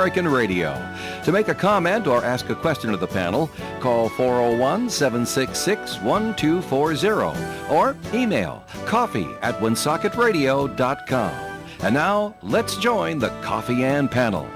American Radio. To make a comment or ask a question of the panel, call 401-766-1240 or email coffee@woonsockеtradio.com. And now, let's join the Coffee and panel.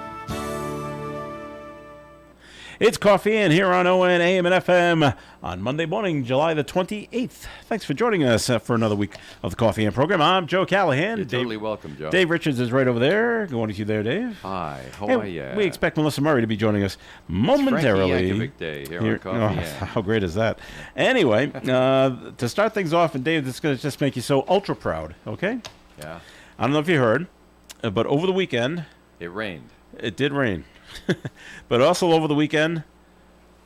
It's Coffee and here on ON AM and FM on Monday morning, July the 28th. Thanks for joining us for another week of the Coffee and program. I'm Joe Callahan. You're totally welcome, Joe. Dave Richards is right over there. Good morning to you there, Dave. Hi, how are you? We expect Melissa Murray to be joining us momentarily. It's Frankie Yankovic Day here on Coffee and. How great is that? Anyway, to start things off, and Dave, this is going to just make you so ultra proud, okay? Yeah. I don't know if you heard, but over the weekend... It rained. It did rain. But also over the weekend,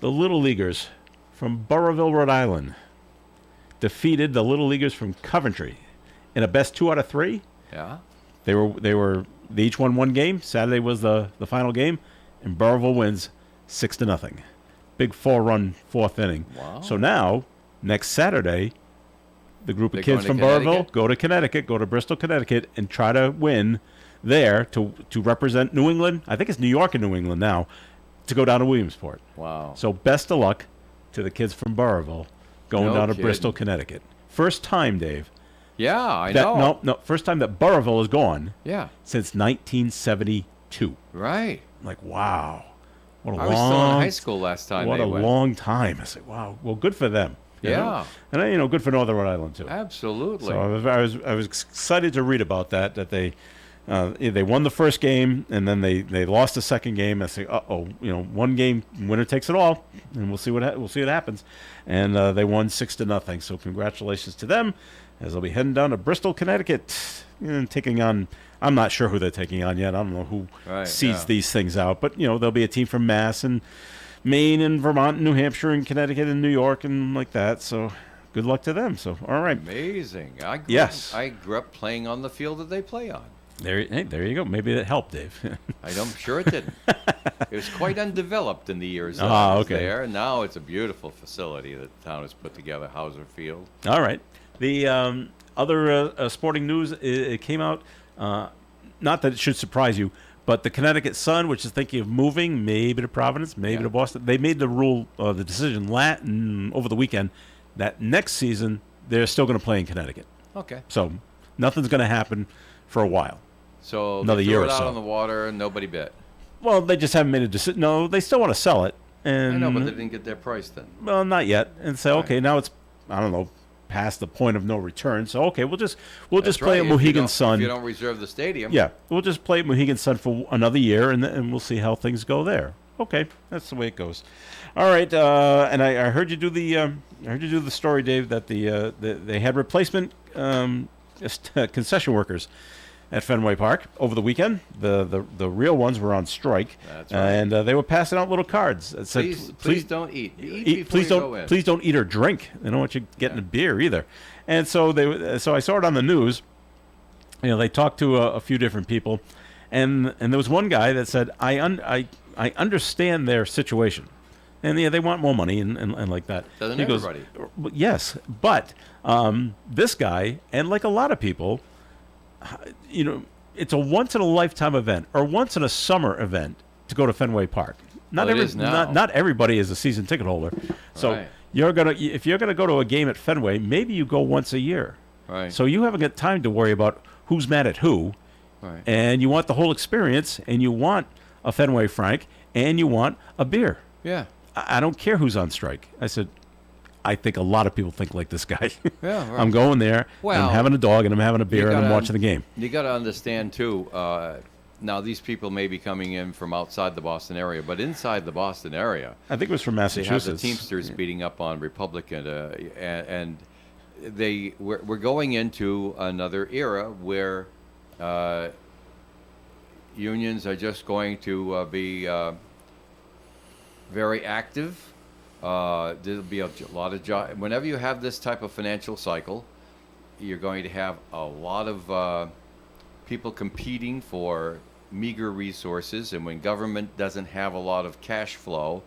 the Little Leaguers from Burrillville, Rhode Island, defeated the Little Leaguers from Coventry in a best 2 out of 3. Yeah. They each won one game. Saturday was the final game, and Burrillville wins 6-0. Big 4-run fourth inning. Wow. So now, next Saturday, the group of They're kids going from to Burrillville go to Connecticut, go to Bristol, Connecticut, and try to win there to represent New England. I think it's New York and New England now, to go down to Williamsport. Wow. So best of luck to the kids from Burrillville going down to Bristol, Connecticut. First time, Dave. Yeah, I know. No, first time that Burrillville is gone. Yeah. Since 1972. Right. I'm like, wow. What a I was still in high school last time What they a went. long time. I said, wow. Well, good for them. you know? Yeah. And good for Northern Rhode Island too. Absolutely. So I was excited to read about that they won the first game and then they lost the second game. I say, one game winner takes it all, and we'll see what happens. And they won 6-0. So congratulations to them, as they'll be heading down to Bristol, Connecticut, and taking on. I'm not sure who they're taking on yet. I don't know who seeds these things out, but there'll be a team from Mass and Maine and Vermont and New Hampshire and Connecticut and New York and like that. So good luck to them. So all right. Amazing. I grew up playing on the field that they play on. There you go. Maybe that helped, Dave. I'm sure it didn't. It was quite undeveloped in the years that I was there. And now it's a beautiful facility that the town has put together, Hauser Field. All right. The other sporting news, it came out, not that it should surprise you, but the Connecticut Sun, which is thinking of moving maybe to Providence, maybe to Boston, they made the decision over the weekend that next season they're still going to play in Connecticut. Okay. So nothing's going to happen for a while. So another they year threw it or out so on the water and nobody bit. Well, they just haven't made a decision. No, they still want to sell it. And I know, but they didn't get their price then. Well, not yet. And say, okay, now it's, I don't know, past the point of no return. So, okay, we'll just play at Mohegan Sun. If you don't reserve the stadium. Yeah, we'll just play at Mohegan Sun for another year, and we'll see how things go there. Okay, that's the way it goes. All right, and I heard you do the story, Dave, that they had replacement concession workers at Fenway Park over the weekend. The real ones were on strike. That's right. And they were passing out little cards that said, please don't eat. Eat before you go in. Please don't eat or drink. They don't want you getting a beer either. And so I saw it on the news. They talked to a few different people, and there was one guy that said, I understand their situation. And they want more money and like that. Doesn't everybody? Yes, but this guy, and like a lot of people, it's a once-in-a-lifetime event or once-in-a-summer event to go to Fenway Park. Not everybody is a season ticket holder. So right. If you're gonna go to a game at Fenway, maybe you go once a year. Right. So you haven't got time to worry about who's mad at who. Right. And you want the whole experience, and you want a Fenway Frank, and you want a beer. Yeah. I don't care who's on strike. I said, I think a lot of people think like this guy. Yeah, right. I'm going there, well, I'm having a dog, and I'm having a beer, and I'm watching the game. You got to understand, too, now these people may be coming in from outside the Boston area, but inside the Boston area, I think it was from Massachusetts. They have the Teamsters beating up on Republican, and we're going into another era where unions are just going to be very active. There'll be a lot of jobs. Whenever you have this type of financial cycle, you're going to have a lot of people competing for meager resources. And when government doesn't have a lot of cash flow,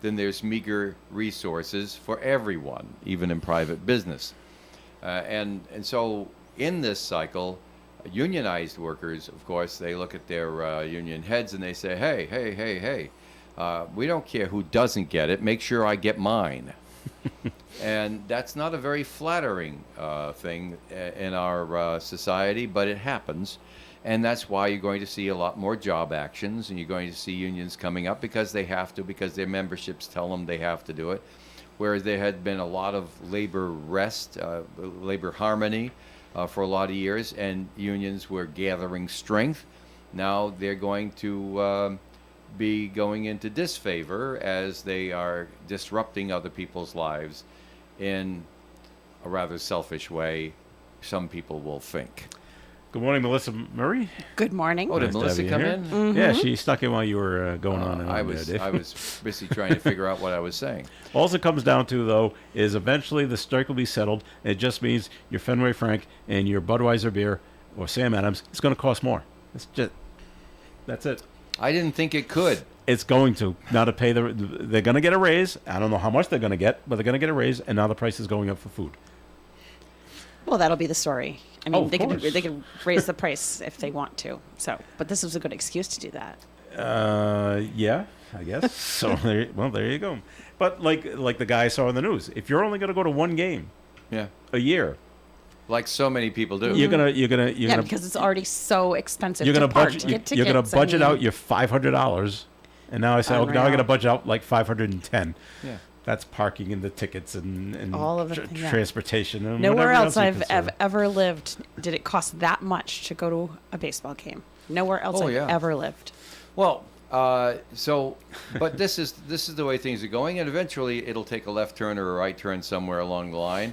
then there's meager resources for everyone, even in private business. And so in this cycle, Unionized workers, of course, they look at their union heads and they say, hey, hey, hey, hey, we don't care who doesn't get it. Make sure I get mine. And that's not a very flattering thing in our society, but it happens. And that's why you're going to see a lot more job actions, and you're going to see unions coming up because they have to, because their memberships tell them they have to do it. Whereas there had been a lot of labor rest, labor harmony for a lot of years, and unions were gathering strength. Now they're going to be going into disfavor as they are disrupting other people's lives in a rather selfish way, some people will think. Good morning, Melissa Murray. Good morning. Oh, did Nice to Melissa have you come here. in? Mm-hmm. Yeah, she stuck in while you were going on and on. I was there, Dave. I was busy trying to figure out what I was saying. All it comes down to, though, is eventually the strike will be settled. It just means your Fenway Frank and your Budweiser beer or Sam Adams, it's going to cost more. That's it. I didn't think it could. It's going to. Now to pay they're going to get a raise. I don't know how much they're going to get, but they're going to get a raise, and now the price is going up for food. Well, that'll be the story. I Oh, mean, of they course. could raise the price if they want to. So, but this was a good excuse to do that. Yeah, I guess. So there you go. But like the guy I saw in the news, if you're only going to go to one game Yeah. a year, Like so many people do. you're gonna Yeah, because it's already so expensive you're to gonna park, budget to get you're gonna tickets. I budget mean, out your $500, and now I say, oh, now I got to Unreal. budget out like $510. Yeah. That's parking and the tickets and All of it, yeah. transportation. And Nowhere whatever else you I've consider. ever lived did it cost that much to go to a baseball game. Nowhere else Oh, I've yeah. ever lived. Well, but this is the way things are going, and eventually it'll take a left turn or a right turn somewhere along the line.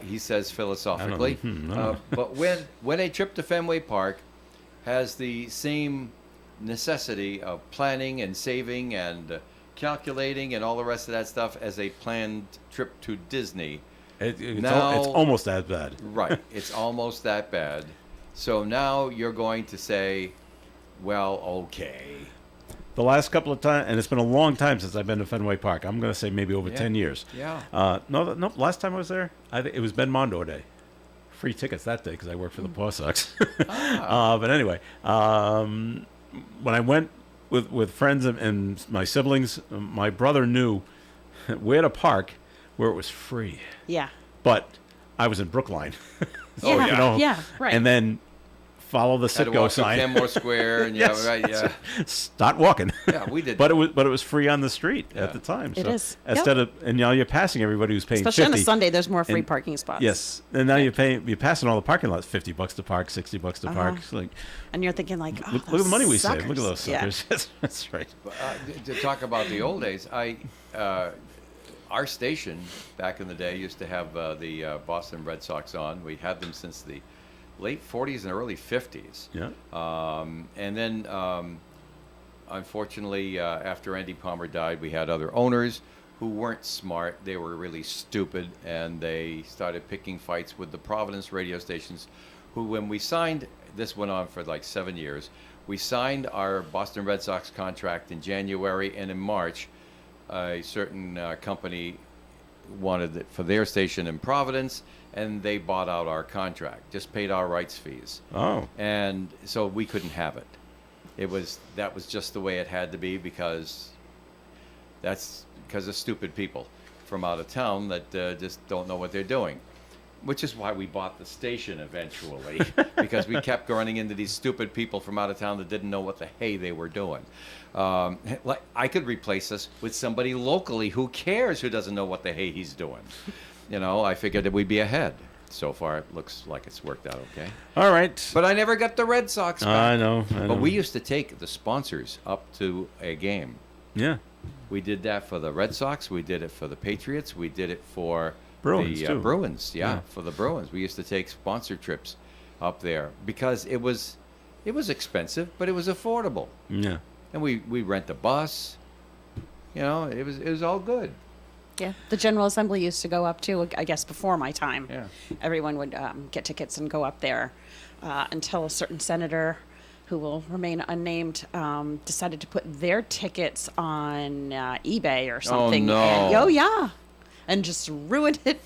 He says philosophically. No. But when a trip to Fenway Park has the same necessity of planning and saving and calculating and all the rest of that stuff as a planned trip to Disney, It's now- almost as bad. right, it's almost that bad. So now you're going to say, well, okay. The last couple of times, and it's been a long time since I've been to Fenway Park. I'm going to say maybe over Yeah. 10 years. Yeah. No. Last time I was there, I think it was Ben Mondor Day. Free tickets that day because I work for the Paw Sox. But anyway, when I went with friends and my siblings, my brother knew where to park where it was free. Yeah. But I was in Brookline. Oh, yeah. yeah. Yeah. Right. And then follow the Had to Sitco walk through sign. Kenmore Square, and yeah, Yes. right, yeah. Start walking. Yeah, we did. But it was free on the street Yeah. at the time. It so is. Instead of, and now you're passing everybody who's paying Especially 50. on a Sunday, there's more free And- parking spots. Yes, and now you're passing all the parking lots, $50 to park, $60 to park. It's like, And you're thinking like, oh, look at the money we suckers. save. Look at those Yeah. suckers. That's right. To talk about the old days, our station back in the day used to have the Boston Red Sox on. We had them since the late 40s and early 50s. Yeah. And then, unfortunately, after Andy Palmer died, we had other owners who weren't smart. They were really stupid, and they started picking fights with the Providence radio stations, who, when we signed, this went on for like 7 years, we signed our Boston Red Sox contract in January, and in March, a certain company wanted it for their station in Providence, and they bought out our contract, just paid our rights fees. Oh. And so we couldn't have it. That was just the way it had to be, because that's because of stupid people from out of town that just don't know what they're doing. Which is why we bought the station eventually, because we kept running into these stupid people from out of town that didn't know what the hey they were doing. Like I could replace us with somebody locally who cares, who doesn't know what the hey he's doing. You know, I figured that we'd be ahead. So far, it looks like it's worked out okay. All right. But I never got the Red Sox back. I know. But we used to take the sponsors up to a game. Yeah. We did that for the Red Sox. We did it for the Patriots. We did it for Bruins, the too. Bruins. Yeah, Yeah. for the Bruins. We used to take sponsor trips up there because it was expensive, but it was affordable. Yeah. And we rent a bus. You know, it was all good. Yeah, the General Assembly used to go up too. I guess before my time, Yeah. everyone would get tickets and go up there until a certain senator, who will remain unnamed, decided to put their tickets on eBay or something. no. And, oh yeah, and just ruined it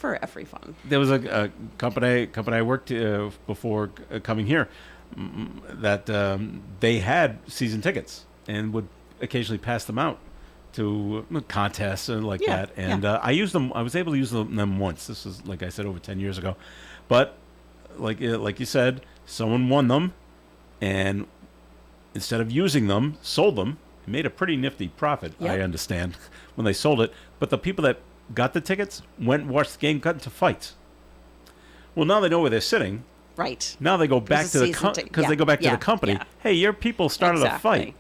for every fun. There was a company I worked before coming here that they had season tickets and would occasionally pass them out to contests and like Yeah, that. And yeah. I used them. I was able to use them once. This was, like I said, over 10 years ago. But like you said, someone won them, and instead of using them, sold them. Made a pretty nifty profit, Yep. I understand, when they sold it. But the people that got the tickets went and watched the game, got into fights. Well, now they know where they're sitting. Right. Now they go back a to the season because yeah, they go back to yeah, the company. yeah. Hey, your people started a Exactly. fight,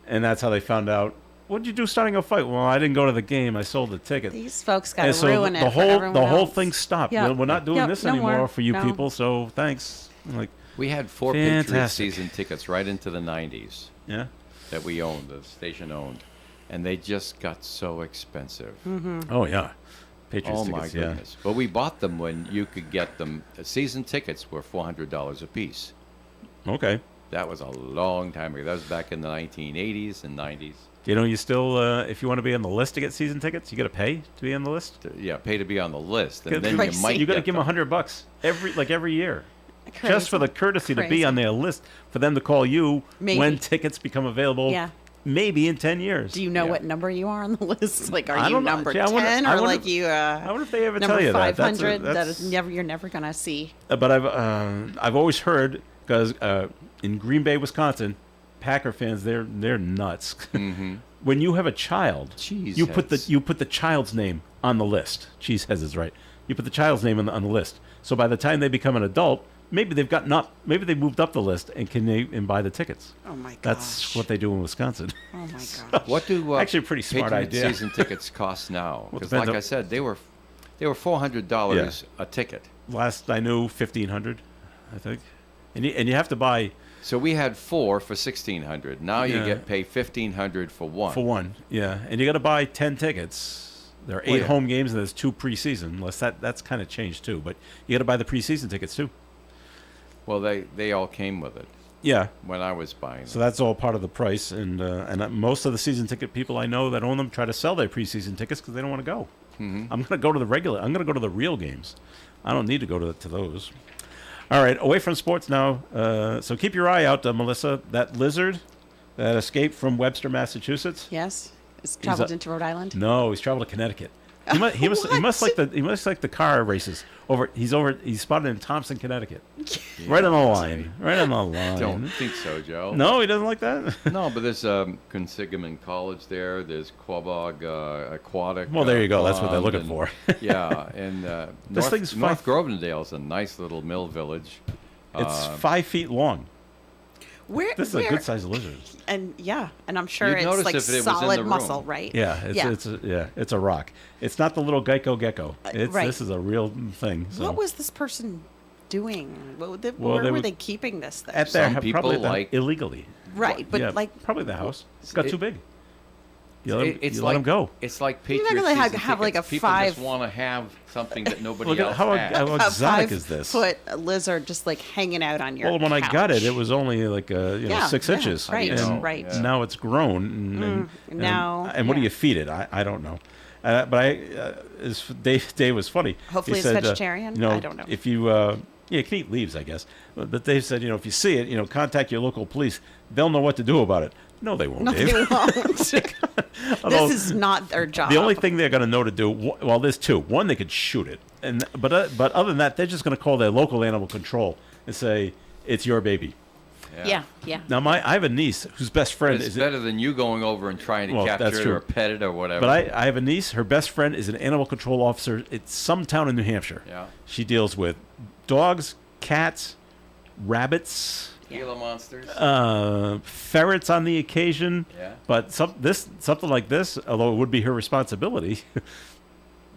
and that's how they found out. What did you do starting a fight? Well, I didn't go to the game. I sold the ticket. These folks got And to so ruin the it for whole everyone whole else. thing stopped. Yep. We're not doing Yep, this no anymore more. for you No. people. So thanks. Like, We had 4 Patriots Fantastic. season tickets right into the 90s yeah. that we owned, the station owned. And they just got so expensive. Oh yeah. Patriots Oh, my tickets. Yeah. goodness. But we bought them when you could get them. Season tickets were $400 a piece. Okay. That was a long time ago. That was back in the 1980s and 90s. You know, you still, if you want to be on the list to get season tickets, you got to pay to be on the list. Yeah, pay to be on the list. And Good. then Crazy. you might You got to get give them them. $100 every year, just for the courtesy to be Crazy. on their list, for them to call you Maybe. when tickets become available. Yeah. Maybe in 10 years. Do you know Yeah. what number you are on the list? Like, I are you don't know. number Gee, I wonder- 10 I or wonder like if- you I wonder if they ever number tell you that. 500 that That's- is never you're never going to see. But I've always heard, because in Green Bay, Wisconsin, Packer fans, they're nuts. Mm-hmm. When you have a child, you put Cheeseheads. the child's name on the list. Cheeseheads is right. You put the child's name on the list. So by the time they become an adult, maybe maybe they moved up the list and buy the tickets. Oh my gosh. That's what they do in Wisconsin. Oh my gosh. What do Actually, a pretty smart Patriot idea. season tickets cost now? Well, Because, depends like on- I said, they were $400 a ticket. Last I knew, 1,500, I think. And you have to buy So we had 4 for $1,600. Now you Yeah. get pay $1,500 for one. for one, yeah, and you got to buy 10 tickets. There are 8 yeah. home games and there's 2 preseason. Unless that's kind of changed too, but you got to buy the preseason tickets too. Well, they all came with it Yeah, when I was buying so them. that's all part of the price. And most of the season ticket people I know that own them try to sell their preseason tickets because they don't want to go. Mhm. I'm gonna go to the regular. I'm gonna go to the real games. I don't need to go to those. All right, away from sports now. So keep your eye out, Melissa. That lizard that escaped from Webster, Massachusetts. Yes. It's traveled into Rhode Island. No, he's traveled to Connecticut. He must like the car races. He's spotted in Thompson, Connecticut. Right on the line. Right on the line. Don't think so, Joe. No, he doesn't like that. No, but there's Consigamon College there. There's Quabog Aquatic. Well, there you go. That's what they're Pond, looking and- for. Yeah, and This North, thing's North fun. Grovendale's a nice little mill village. It's 5 feet long. Where? This is a good sized lizard. And yeah, and I'm sure You'd it's notice like if it was in solid the room. muscle, right? Yeah, it's a rock. It's not the little gecko. Right. This is a real thing. So. What was this person doing? Well, Where they were were- they keeping this thing? at their Some people probably like- illegally? Right, but yeah, like probably the house. It's got it- too big. You let him, It's you like let him go. It's like You're Patriot not gonna season have like tickets. a People five- just want to have something that nobody Look at else how has. how exotic is this? 5 foot lizard just like hanging out on your Well, when I got it, couch. it was only like Yeah, 6 yeah, inches. right, and right. Now it's grown. And now, and what do yeah. you feed it? I don't know. But Dave was funny. Hopefully He it's said, vegetarian? I don't know. If you you can eat leaves, I guess. But Dave said, if you see it, contact your local police. They'll know what to do about it. No, they won't, No, Dave. they won't. Although, This is not their job. the only thing they're going to know to do, well, there's 2. One, they could shoot it, but other than that, they're just going to call their local animal control and say it's your baby. Yeah. Now, I have a niece whose best friend It's is. better than you going over and trying to Well, that's capture it true. or pet it or whatever. But I have a niece. Her best friend is an animal control officer. It's some town in New Hampshire. Yeah. She deals with dogs, cats, rabbits, Gila monsters. ferrets on the occasion. Yeah. But something like this, although it would be her responsibility,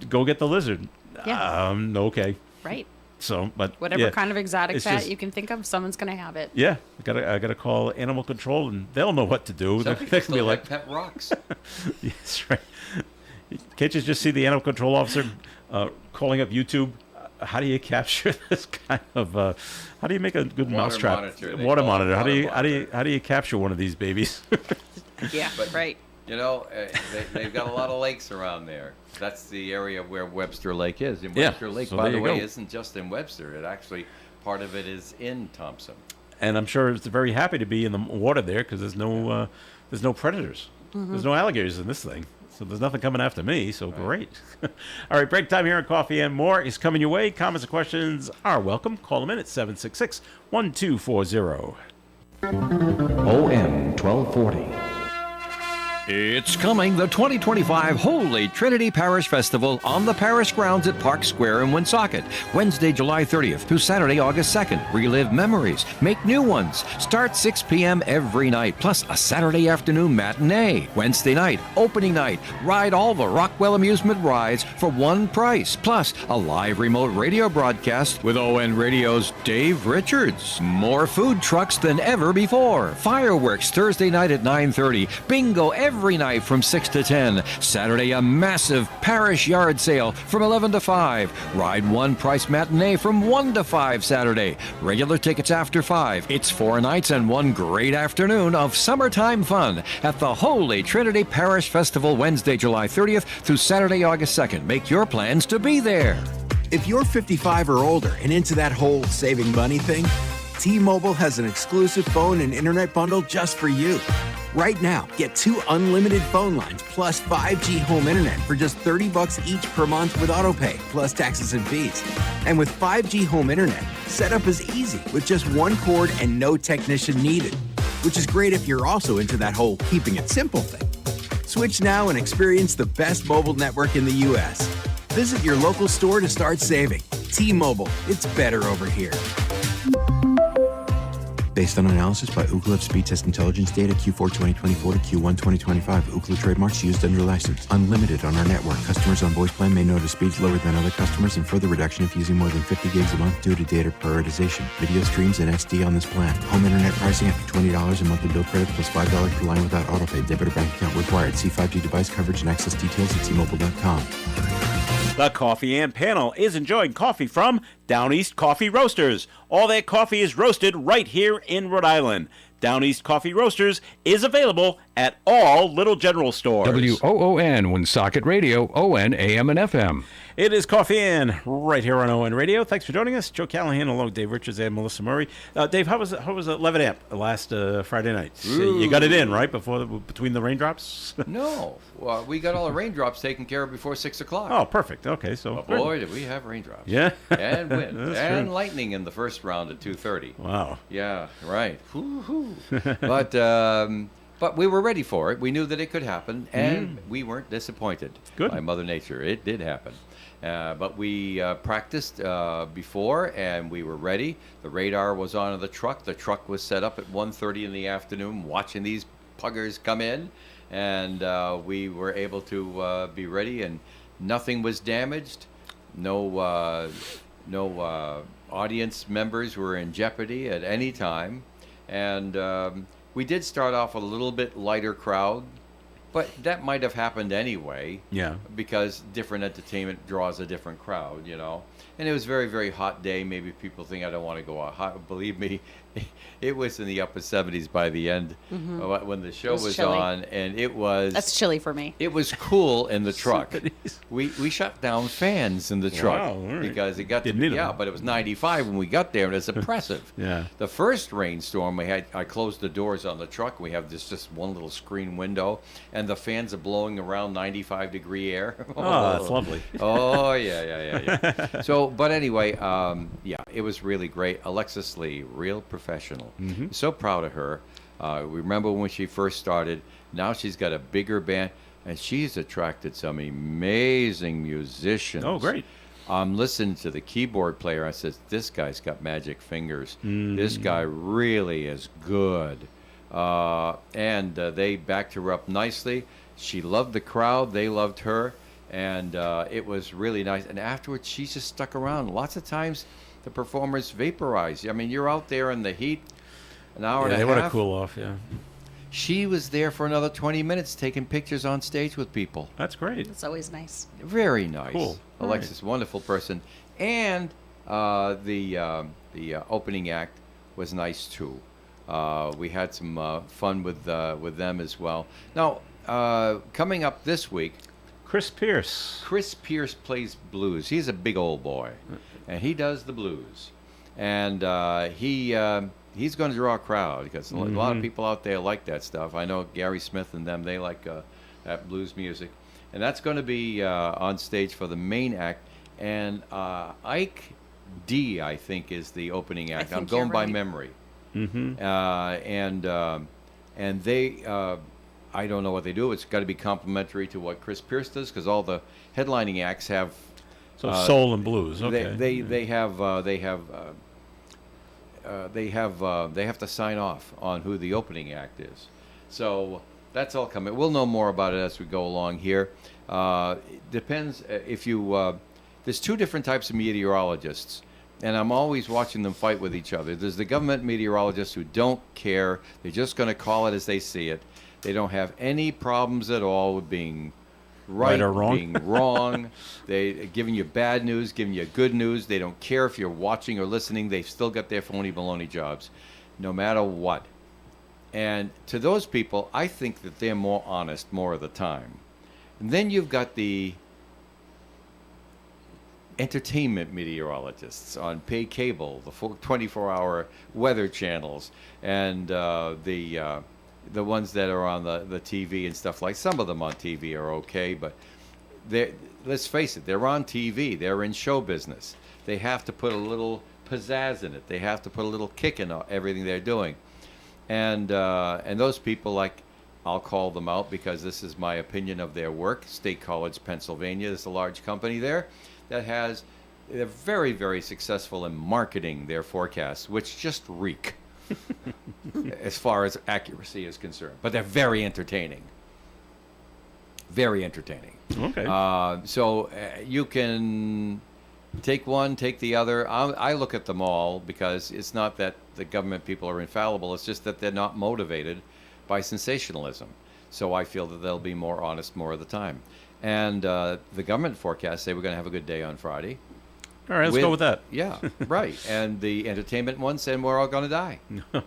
go get the lizard. Yeah. Okay. Right. So, but Whatever yeah, kind of exotic it's pet just- you can think of, someone's going to have it. Yeah, I gotta call animal control, and they'll know what to do. Some They people can be still like, have pet rocks. yes, right. Can't you just see the animal control officer calling up YouTube? How do you capture this kind of? How do you make a good Water mousetrap? monitor, they Water call it monitor. water monitor. How do you capture one of these babies? Yeah, But- right. They've got a lot of lakes around there. That's the area where Webster Lake is. And Yeah, Webster Lake, so by there the you way, go. isn't just in Webster. It actually, part of it is in Thompson. And I'm sure it's very happy to be in the water there because there's no predators. There's no alligators in this thing. So there's nothing coming after me, so great. All right, break time here on Coffee and More is coming your way. Comments and questions are welcome. Call them in at 766-1240. OM 1240. It's coming, the 2025 Holy Trinity Parish Festival on the parish grounds at Park Square in Woonsocket. Wednesday, July 30th through Saturday, August 2nd. Relive memories, make new ones. Start 6 p.m. every night, plus a Saturday afternoon matinee. Wednesday night, opening night. Ride all the Rockwell amusement rides for one price, plus a live remote radio broadcast with ON Radio's Dave Richards. More food trucks than ever before. Fireworks Thursday night at 9:30. Bingo every night from 6 to 10. Saturday, a massive parish yard sale from 11 to 5. Ride one price matinee from 1 to 5 Saturday. Regular tickets after 5. It's 4 nights and one great afternoon of summertime fun at the Holy Trinity Parish Festival Wednesday, July 30th through Saturday, August 2nd. Make your plans to be there. If you're 55 or older and into that whole saving money thing, T-Mobile has an exclusive phone and internet bundle just for you. Right now, get 2 unlimited phone lines plus 5G home internet for just $30 each per month with autopay, plus taxes and fees. And with 5G home internet, setup is easy with just one cord and no technician needed, which is great if you're also into that whole keeping it simple thing. Switch now and experience the best mobile network in the U.S. Visit your local store to start saving. T-Mobile, it's better over here. Based on analysis by Ookla Speed Test Intelligence data Q4 2024 to Q1 2025. Ookla trademarks used under license. Unlimited on our network. Customers on voice plan may notice speeds lower than other customers and further reduction if using more than 50 gigs a month due to data prioritization. Video streams and SD on this plan. Home internet pricing after $20 a monthly bill credit plus $5 per line without autopay. Debit or bank account required. See 5G device coverage and access details at tmobile.com. The Coffee and Panel is enjoying coffee from Down East Coffee Roasters. All their coffee is roasted right here in Rhode Island. Down East Coffee Roasters is available at all Little General stores. WOON, Woonsocket Radio, ON, AM, and FM. It is Coffee In right here on ON Radio. Thanks for joining us. Joe Callahan along with Dave Richards and Melissa Murray. Dave, how was it 11 Amp last Friday night? You got it in, right, between the raindrops? No. Well, we got all the raindrops taken care of before 6 o'clock. Oh, perfect. Okay, so. But boy, did we have raindrops. Yeah. And wind. That's and true. lightning in the first round at 2:30. Wow. Yeah, right. Woo-hoo. But we were ready for it. We knew that it could happen, and we weren't disappointed Good. by Mother Nature. It did happen. But we practiced before, and we were ready. The radar was on the truck. The truck was set up at 1:30 in the afternoon, watching these puggers come in, and we were able to be ready, and nothing was damaged. No audience members were in jeopardy at any time, and we did start off with a little bit lighter crowd, but that might have happened anyway. Yeah. Because different entertainment draws a different crowd, And it was a very, very hot day. Maybe people think I don't want to go out hot. Believe me, it was in the upper 70s by the end when the show was chilly. on, and it was. That's chilly for me. It was cool in the truck. We shut down fans in the truck Wow, all right. because it got Didn't to need be, 'em. but it was 95 when we got there, and it's oppressive. Yeah. The first rainstorm I closed the doors on the truck. We have just one little screen window, and the fans are blowing around 95-degree air. Oh, that's lovely. Oh yeah. So, but anyway, it was really great. Alexis Lee, real professional. So proud of her. We remember when she first started. Now she's got a bigger band, and she's attracted some amazing musicians. Oh, great. I'm listening to the keyboard player. I said, this guy's got magic fingers. This guy really is good. And they backed her up nicely. She loved the crowd. They loved her. And it was really nice. And afterwards, she just stuck around. Lots of times, the performers vaporize. I mean, you're out there in the heat, an hour and a They half. want to cool off, yeah. She was there for another 20 minutes taking pictures on stage with people. That's great. It's always nice. Very nice. Cool. All Alexis, wonderful person. And the opening act was nice, too. We had some fun with them as well. Now, coming up this week, Chris Pierce. Chris Pierce plays blues. He's a big old boy, and he does the blues. And he's going to draw a crowd because a lot of people out there like that stuff. I know Gary Smith and them, they like that blues music. And that's going to be on stage for the main act. And Ike D, I think, is the opening act. I'm going by memory. Mm-hmm. And they... I don't know what they do. It's got to be complementary to what Chris Pierce does because all the headlining acts have So soul and blues. Okay. They have to sign off on who the opening act is. So that's all coming. We'll know more about it as we go along here. It depends if you. There's two different types of meteorologists, and I'm always watching them fight with each other. There's the government meteorologists who don't care. They're just going to call it as they see it. They don't have any problems at all with being right or wrong. being wrong. They giving you bad news, giving you good news. They don't care if you're watching or listening. They've still got their phony baloney jobs, no matter what. And to those people, I think that they're more honest more of the time. And then you've got the entertainment meteorologists on pay cable, the 24-hour weather channels, and the ones that are on the TV and stuff like. Some of them on TV are okay, but let's face it, they're on TV. They're in show business. They have to put a little pizzazz in it. They have to put a little kick in everything they're doing. And those people, like, I'll call them out because this is my opinion of their work. State College, Pennsylvania is a large company there that they're very, very successful in marketing their forecasts, which just reek. As far as accuracy is concerned, but they're very entertaining. Very entertaining. Okay. So you can take one, take the other. I look at them all because it's not that the government people are infallible. It's just that they're not motivated by sensationalism. So I feel that they'll be more honest more of the time. And the government forecasts say we're going to have a good day on Friday. All right, let's go with that. Yeah, right. And the entertainment one said we're all going to die.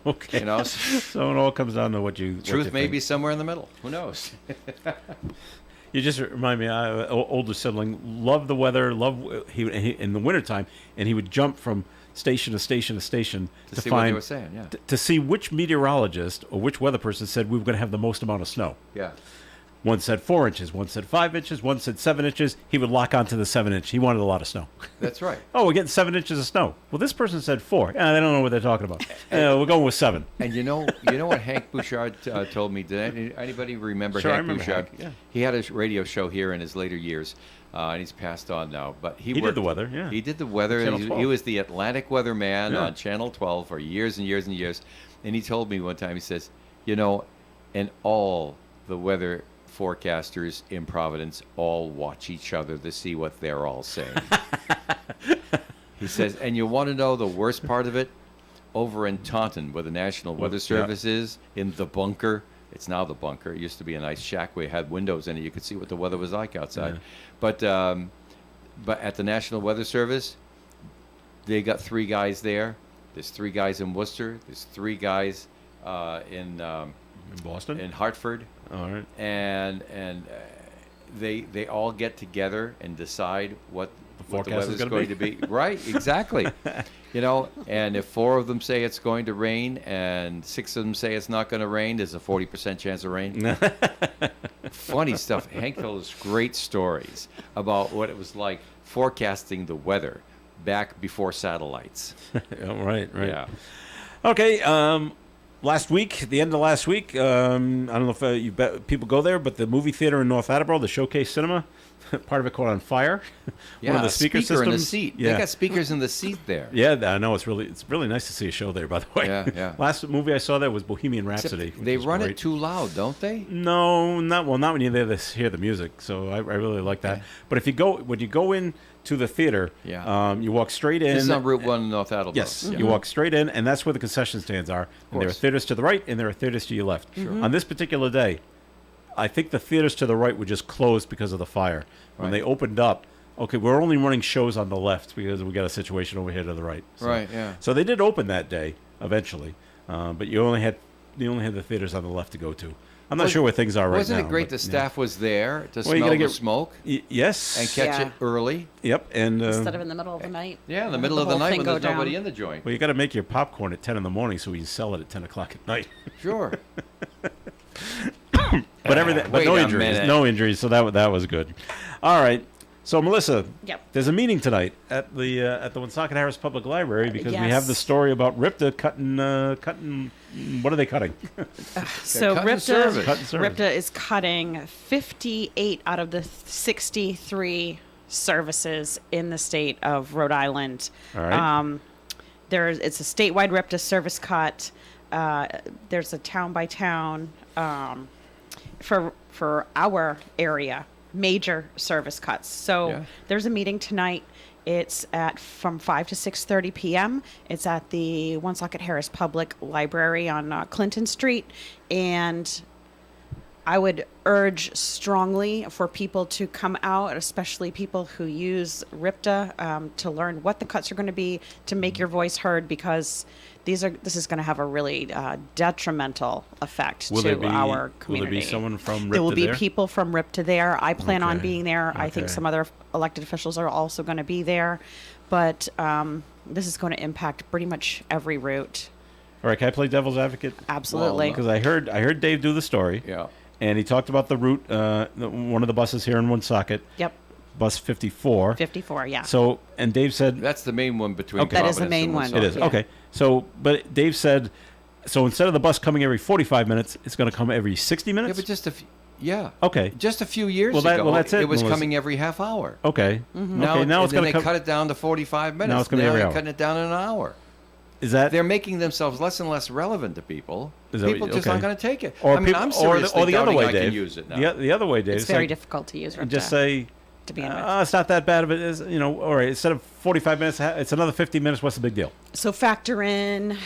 Okay. You know, So it all comes down to what you truth may think. be somewhere in the middle. Who knows? You just remind me, older sibling, loved the weather, he in the wintertime, and he would jump from station to station to station to see find, what they were saying, yeah. to see which meteorologist or which weather person said we were going to have the most amount of snow. Yeah. One said 4 inches, one said 5 inches, one said 7 inches. He would lock onto the 7 inch. He wanted a lot of snow. That's right. Oh, we're getting 7 inches of snow. Well, this person said 4. They don't know what they're talking about. We're going with 7. And you know what Hank Bouchard told me? Did anybody remember Sure, I Hank remember Bouchard? Hank, yeah. He had a radio show here in his later years, and he's passed on now. But he did worked, the weather, yeah. He did the weather. Channel He 12. was the Atlantic weatherman Yeah. on Channel 12 for years and years and years. And he told me one time, he says, and all the weather forecasters in Providence all watch each other to see what they're all saying. He says, and you want to know the worst part of it? Over in Taunton, where the National Weather Service is, in the bunker. It's now the bunker. It used to be a nice shack where it had windows in it. You could see what the weather was like outside. Yeah. But at the National Weather Service, they got 3 guys there. There's 3 guys in Worcester. There's 3 guys in Boston? in Hartford. All right. And they all get together and decide what the forecast is weather's gonna going be. to be. Right, exactly. And if 4 of them say it's going to rain and 6 of them say it's not going to rain, there's a 40% chance of rain. Funny stuff. Hank told us great stories about what it was like forecasting the weather back before satellites. Right. Yeah. Okay. The end of last week, I don't know if people go there, but the movie theater in North Attleboro, the Showcase Cinema, part of it caught on fire. Yeah, One of the a speaker speaker in the systems. seat. Yeah. They got speakers in the seat there. Yeah, I know. It's really nice to see a show there, by the way. Yeah. Last movie I saw there was Bohemian Except Rhapsody. which they was run great. it too loud, don't they? No, not when you're there to hear the music. So I really like that. Okay. But when you go in to the theater, Yeah. you walk straight in. This is on Route 1 in North Attleboro. Yes, Yeah. you walk straight in, and that's where the concession stands are. And there are course. theaters to the right, and there are theaters to your left. On this particular day, I think the theaters to the right were just closed because of the fire. When Right. they opened up, okay, we're only running shows on the left because we got a situation over here to the right. So, Right, yeah. So they did open that day eventually, but you only had the theaters on the left to go to. I'm not sure where things are right now. Wasn't it great but, the staff was there to Well, you smell gotta the get- smoke Yes. and catch Yeah. it early? Yep. And Instead of in the middle of the night. Yeah, in the let middle of the whole night thing when go there's nobody down. in the joint. well, you got to make your popcorn at 10 in the morning so we can sell it at 10 o'clock at night. Sure. But everything, but Wait no a injuries, minute. no injuries. So that was good. All right. So Melissa, Yep. there's a meeting tonight at the Woonsocket Harris Public Library because we have Yes. the story about Ripta cutting. What are they cutting? So cut and service. Cut and service. RIPTA is cutting 58 out of the 63 services in the state of Rhode Island. All right. It's a statewide RIPTA service cut. There's a town by town for our area major service cuts. So Yeah. there's a meeting tonight. It's from 5 to 6:30 p.m. It's at the Woonsocket Harris Public Library on Clinton Street, and I would urge strongly for people to come out, especially people who use RIPTA, to learn what the cuts are going to be, to make your voice heard, because this is going to have a really detrimental effect Will to there be our community. Will there be someone from Ripta There will be there? people from RIPTA there. I plan on Okay. being there. I think Okay. some other elected officials are also going to be there, but this is going to impact pretty much every route. All right. Can I play devil's advocate? Absolutely. Well, Because I heard Dave do the story. Yeah. And he talked about the route, one of the buses here in Woonsocket, Yep. bus 54. 54. Yeah. So, and Dave said That's the main one between Okay. That is the Providence main and one. it Woonsocket. is Yeah. okay. So, but Dave said, so instead of the bus coming every 45 minutes, it's going to come every 60 Yeah, minutes. but just a few, yeah. Okay. Just a few years Well, ago, that's it, it was Melissa. coming every half hour. Okay. Now, Okay. Now it's then going they to come. cut it down to 45 minutes. Now it's gonna be every they're hour. cutting it down in an hour. Is that They're making themselves less and less relevant to people. Is that what People you- just okay. aren't going to take it. or I mean, people, I'm or seriously the other doubting way, I Dave? can use it now. The other way, Dave. it's very difficult to use RIPTA. And just say, to begin with. it's not that bad of it. Is all right. Instead of 45 minutes, it's another 50 minutes. What's the big deal? So factor in,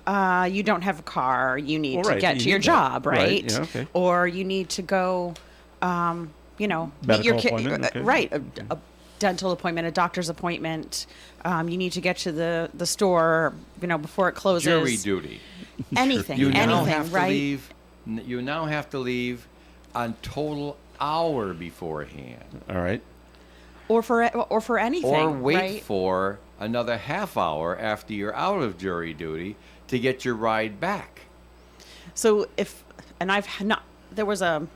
you don't have a car, you need Well, to right, get you to your need that. job, Right, right? yeah, okay. Or you need to go, meet your Medical kid, appointment, okay. right? A dental appointment, a doctor's appointment. You need to get to the store, before it closes. Jury duty. Anything, You now anything, have to right? leave. You now have to leave a total hour beforehand, All right. Or for anything, or wait right? for another half hour after you're out of jury duty to get your ride back. So there was a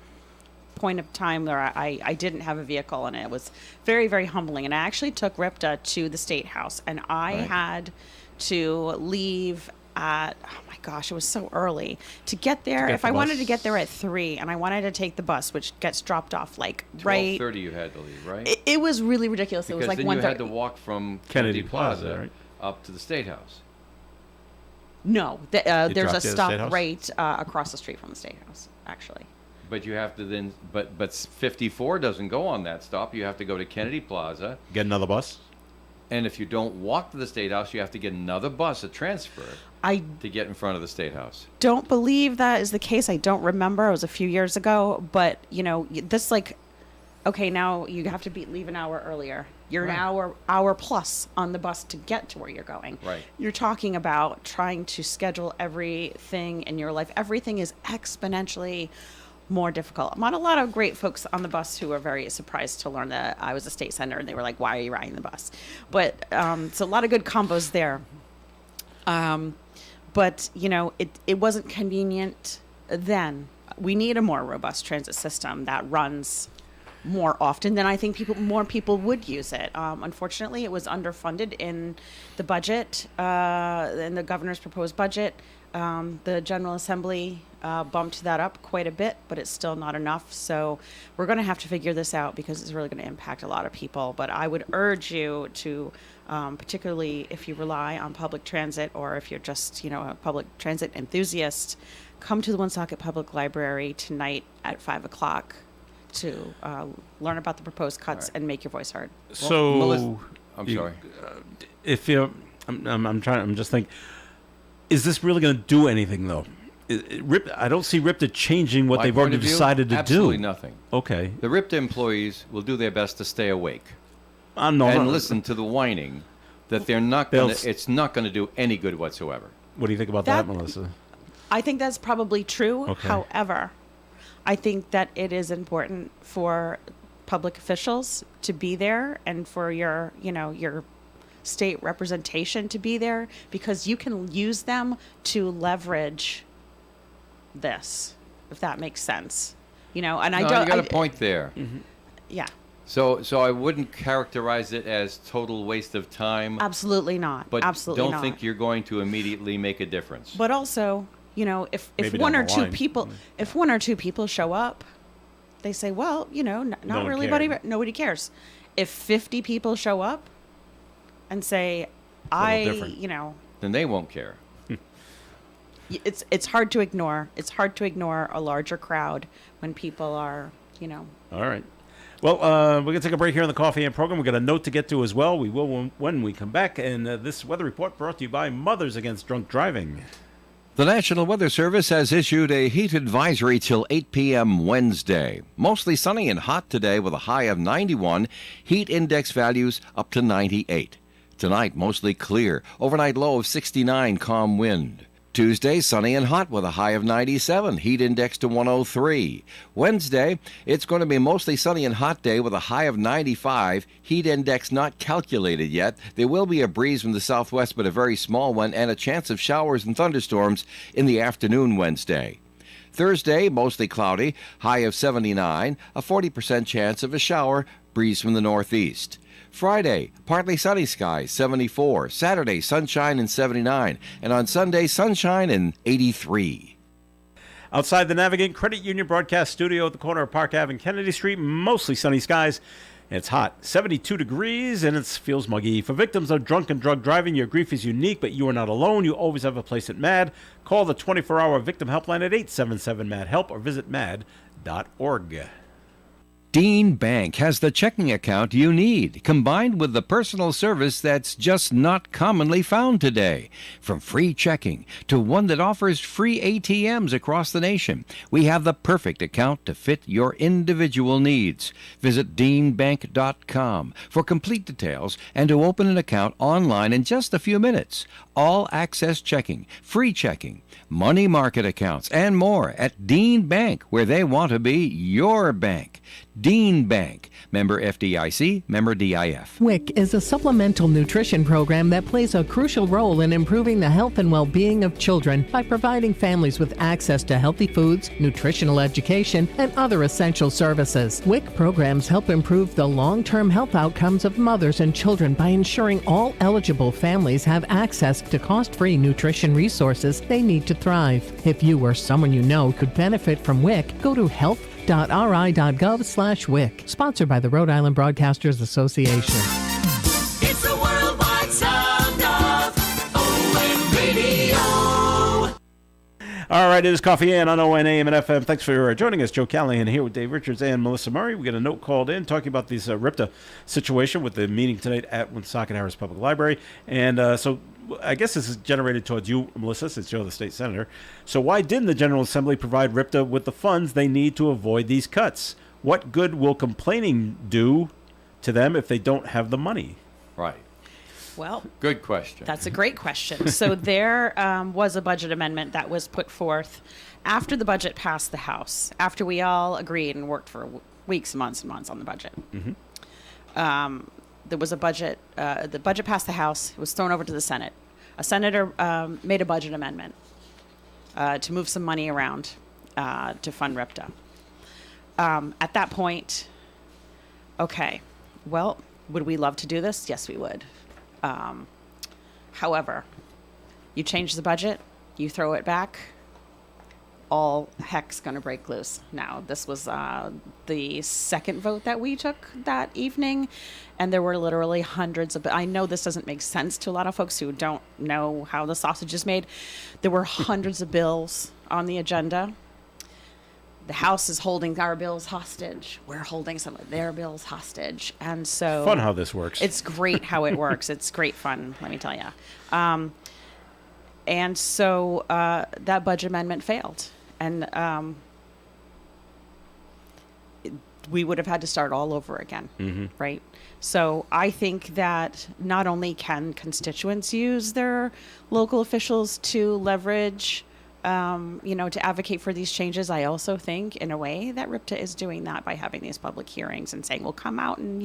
point of time where I didn't have a vehicle, and it was very, very humbling. And I actually took RIPTA to the State House, and I Right. had to leave at, oh my gosh, it was so early to get there. get If the I wanted to bus. get there at 3 and I wanted to take the bus, which gets dropped off right. 12:30 you had to leave, right? It was really ridiculous. because it was like then 1:30. you had to walk from Kennedy Kennedy Plaza, Plaza, right? up to the State House. No, there's dropped a you at the State stop House? right across the street from the State House, actually. But you have to then, but 54 doesn't go on that stop. You have to go to Kennedy Plaza, Get another bus. and if you don't walk to the State House, you have to get another bus, a transfer, I to get in front of the State House. don't believe that is the case. I don't remember. It was a few years ago, but this okay, now you have to leave an hour earlier. You're Right. an hour plus on the bus to get to where you're going. Right. You're talking about trying to schedule everything in your life. Everything is exponentially more difficult. Not a lot of great folks on the bus who were very surprised to learn that I was a state senator, and they were like, "Why are you riding the bus?" But so a lot of good combos there. But it wasn't convenient then. We need a more robust transit system that runs more often than I think more people would use it. Unfortunately, it was underfunded in the budget, in the governor's proposed budget. The General Assembly bumped that up quite a bit, but it's still not enough. So we're going to have to figure this out because it's really going to impact a lot of people. But I would urge you to, particularly if you rely on public transit or if you're just, a public transit enthusiast, come to the Woonsocket Public Library tonight at 5 o'clock to learn about the proposed cuts and make your voice heard. So, Melissa- I'm you- sorry. if you, I'm just thinking, is this really going to do anything though? I don't see RIPTA changing what My they've point already of view, decided to absolutely do. nothing. Okay. The RIPTA employees will do their best to stay awake No, and no. listen to the whining that they're not They'll going s- to. It's not going to do any good whatsoever. What do you think about that, That- Melissa? I think that's probably true. Okay. However, I think that it is important for public officials to be there and for your, your state representation to be there, because you can use them to leverage this, if that makes sense. And I No, don't. you got a point there. Yeah, So I wouldn't characterize it as total waste of time, absolutely not. but Absolutely don't not. think you're going to immediately make a difference. But also, if Maybe one down or the two line. people, if one or two people show up, they say, well, not one really, cared. nobody cares. If 50 people show up and say, little different. Then they won't care. it's hard to ignore. It's hard to ignore a larger crowd when people are, All right. Well, we're going to take a break here on the Coffee and program. We've got a note to get to as well. We will when we come back. And this weather report brought to you by Mothers Against Drunk Driving. The National Weather Service has issued a heat advisory till 8 p.m. Wednesday. Mostly sunny and hot today with a high of 91, heat index values up to 98. Tonight, mostly clear, overnight low of 69, calm wind. Tuesday, sunny and hot with a high of 97, heat index to 103. Wednesday, it's going to be mostly sunny and hot day with a high of 95, heat index not calculated yet. There will be a breeze from the southwest, but a very small one, and a chance of showers and thunderstorms in the afternoon Wednesday. Thursday, mostly cloudy, high of 79, a 40% chance of a shower, breeze from the northeast. Friday, partly sunny skies, 74. Saturday, sunshine and 79. And on Sunday, sunshine and 83. Outside the Navigant Credit Union broadcast studio at the corner of Park Ave and Kennedy Street, mostly sunny skies. It's hot, 72 degrees, and it feels muggy. For victims of drunk and drug driving, your grief is unique, but you are not alone. You always have a place at MAD. Call the 24-hour victim helpline at 877-MAD-HELP or visit mad.org. Dean Bank has the checking account you need, combined with the personal service that's just not commonly found today. From free checking to one that offers free ATMs across the nation, we have the perfect account to fit your individual needs. Visit deanbank.com for complete details and to open an account online in just a few minutes. All access checking, free checking, money market accounts, and more at Dean Bank, where they want to be your bank. Dean Bank, member FDIC, member DIF. WIC is a supplemental nutrition program that plays a crucial role in improving the health and well-being of children by providing families with access to healthy foods, nutritional education, and other essential services. WIC programs help improve the long-term health outcomes of mothers and children by ensuring all eligible families have access to cost-free nutrition resources they need to thrive. If you or someone you know could benefit from WIC, go to health.ri.gov/WIC. Sponsored by the Rhode Island Broadcasters Association. It's the worldwide sound of ON Radio. All right, it is Coffee and on ON AM and FM. Thanks for joining us. Joe Callahan here with Dave Richards and Melissa Murray. We got a note called in talking about this RIPTA situation with the meeting tonight at Woonsocket Harris Public Library. And so I guess this is generated towards you, Melissa, since you're the state senator. So why didn't the General Assembly provide RIPTA with the funds they need to avoid these cuts? What good will complaining do to them if they don't have the money? Right. Well, Good question. that's a great question. So there was a budget amendment that was put forth after the budget passed the House, after we all agreed and worked for weeks, months, and months on the budget. There was a budget. The budget passed the House. It was thrown over to the Senate. A senator made a budget amendment to move some money around to fund RIPTA. At that point, okay, well, would we love to do this? Yes, we would. However, you change the budget, you throw it back, all heck's going to break loose. Now, this was the second vote that we took that evening, and there were literally hundreds of, I know this doesn't make sense to a lot of folks who don't know how the sausage is made. There were hundreds of bills on the agenda. The House is holding our bills hostage. We're holding some of their bills hostage. And so... Fun how this works. It's great how it works. It's great fun, let me tell you. And so that budget amendment failed. And we would have had to start all over again, right? So I think that not only can constituents use their local officials to leverage to advocate for these changes. I also think, in a way, that RIPTA is doing that by having these public hearings and saying, well, come out and,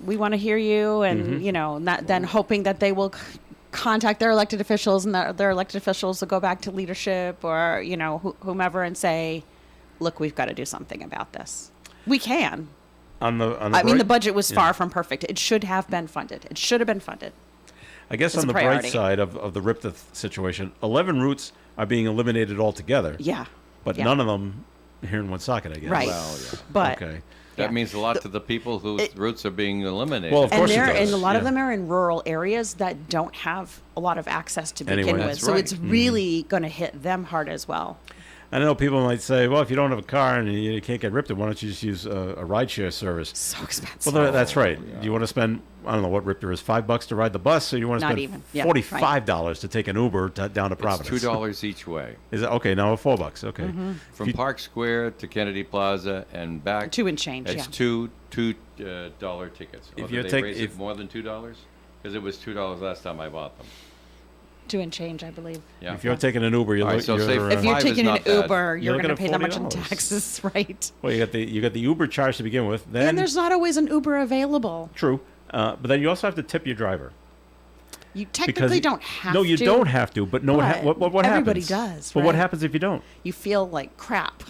we want to hear you. And, not then hoping that they will contact their elected officials and their elected officials will go back to leadership or, whomever and say, look, we've got to do something about this. We can. The budget was far from perfect. It should have been funded. It should have been funded. I guess on the bright side of the RIPTA situation, 11 routes are being eliminated altogether. Yeah. But none of them here in Woonsocket, I guess. Right. Well, yeah. But okay. That means a lot to the people whose routes are being eliminated. Well, of course it does. and a lot of Yeah. them are in rural areas that don't have a lot of access to begin Anyway. with. That's So right. it's really going to hit them hard as well. I know people might say, well, if you don't have a car and you can't get RIPTA, why don't you just use a rideshare service? So expensive. Well, that's right. Do you want to spend, I don't know what RIPTA is, $5 to ride the bus, or you want to Not spend even. Yeah, $45 to take an Uber down to Providence? It's $2 each way. Is it okay? Now $4. Okay. From Park Square to Kennedy Plaza and back. 2 and change, It's yeah. $2 tickets. If Or you did take- they raise if- it more than $2? Because it was $2 last time I bought them. 2 and change, I believe. Yeah. If you're taking an Uber, you're, All right, so you're say If you're Five is taking an not bad. Uber, you're looking going to at pay that much in $40. taxes, right? well, you got the Uber charge to begin with. Then And there's not always an Uber available. true, but then you also have to tip your driver. You technically don't have to. No, you don't have to. But no, But what everybody happens? does, But what right? happens if you don't? You feel like crap.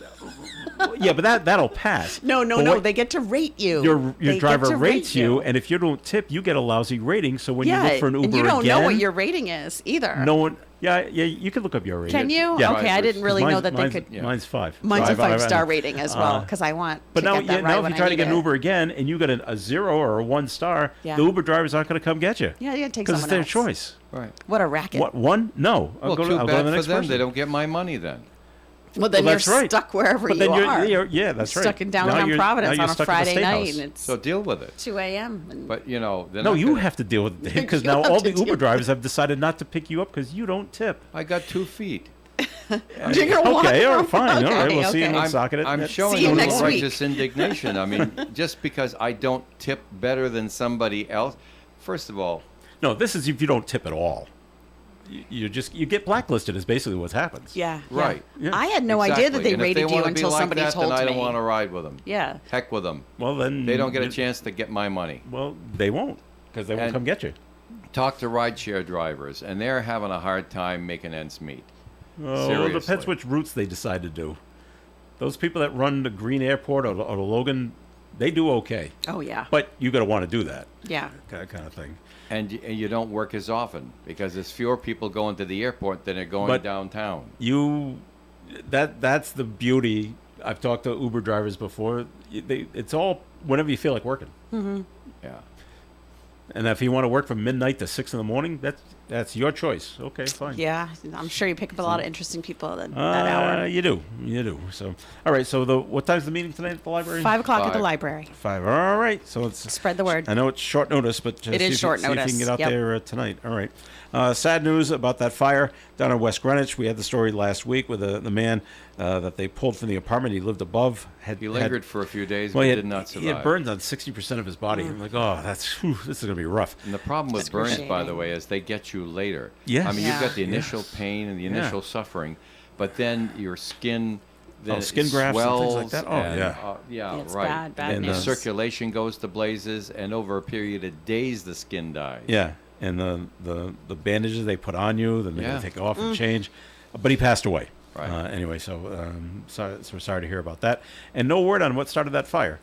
Yeah, but that'll pass. No, But what- they get to rate you. Your They get driver to rates rate you, and if you don't tip, you get a lousy rating. So when you yeah, look for an Uber and you don't again, know what your rating is either. no one. Yeah, you can look up your rating. Can you? Yeah. Okay, I didn't really know that they mine's, could. Mine's 5. Mine's a So I've- 5-star rating as well because I want But to now, get that right now if when you try I to need get an it. Uber again and you get a 0 or a 1 star, Yeah. the Uber drivers aren't going to come get you. Yeah, take Because someone it's their else. choice. Right. What a racket. What, one? No. Well, I'll too go bad to the for next them. person. They don't get my money then. Well, then Well, you're that's right. stuck wherever But you then are. yeah, that's right. Stuck in Now downtown you're- Providence now on you're a stuck at the Friday night, steakhouse. and it's So deal with it. 2 a.m. and But, they're No, not you gonna- have to deal with it because You now have all to the deal Uber with drivers have decided not to pick you up because you don't tip. I got 2 feet. you're gonna walk Okay, all around- right, fine. All right, Okay, we'll see you in okay. Woonsocket. I'm at- showing See you a next little week. righteous indignation. I mean, just because I don't tip better than somebody else. First of all, No, this is if you don't tip at all. You get blacklisted is basically what happens. Yeah, Right. Yeah. I had no exactly. idea that they And if rated you wanna be until like somebody that, told then I don't me. want to ride with them. Yeah. Heck with them. Well, then They don't get a you- chance to get my money. Well, they won't because they won't And- come get you. Talk to rideshare drivers, and they're having a hard time making ends meet. Oh, it depends Seriously. which routes they decide to do. Those people that run the Green Airport or the Logan, they do okay. Oh yeah. But you got to want to do that yeah. kind of thing. And you don't work as often because there's fewer people going to the airport than are going But- downtown. That's the beauty. I've talked to Uber drivers before. It's all whenever you feel like working. Yeah. And if you want to work from midnight to 6 in the morning, that's your choice. Okay, fine. Yeah, I'm sure you pick up a lot of interesting people that hour. You do. So, all right. So what time's the meeting tonight at the library? 5 o'clock at the 5. library. 5. All right. So it's Spread the word. I know it's short notice, but just It is short see if you notice. can get out Yep. there tonight. All right. Sad news about that fire down in West Greenwich. We had the story last week with the man that they pulled from the apartment. He lived above. He lingered for a few days, well, but he did not He had survive. burns on 60% of his body. I'm like, oh, this is gonna be rough. And the problem with burns, by the Excruciating. way, is they get you later. Yes. I mean, you've got the Yeah. initial pain and the initial suffering, but then your skin, then it skin grafts and things like swells that? Oh, and, yeah. yeah, It's right. bad And the news. circulation goes to blazes, and over a period of days, the skin dies. Yeah. And the bandages they put on you, then they Yeah. take off and change. But he passed away. Right. Anyway, so we're sorry to hear about that. And no word on what started that fire.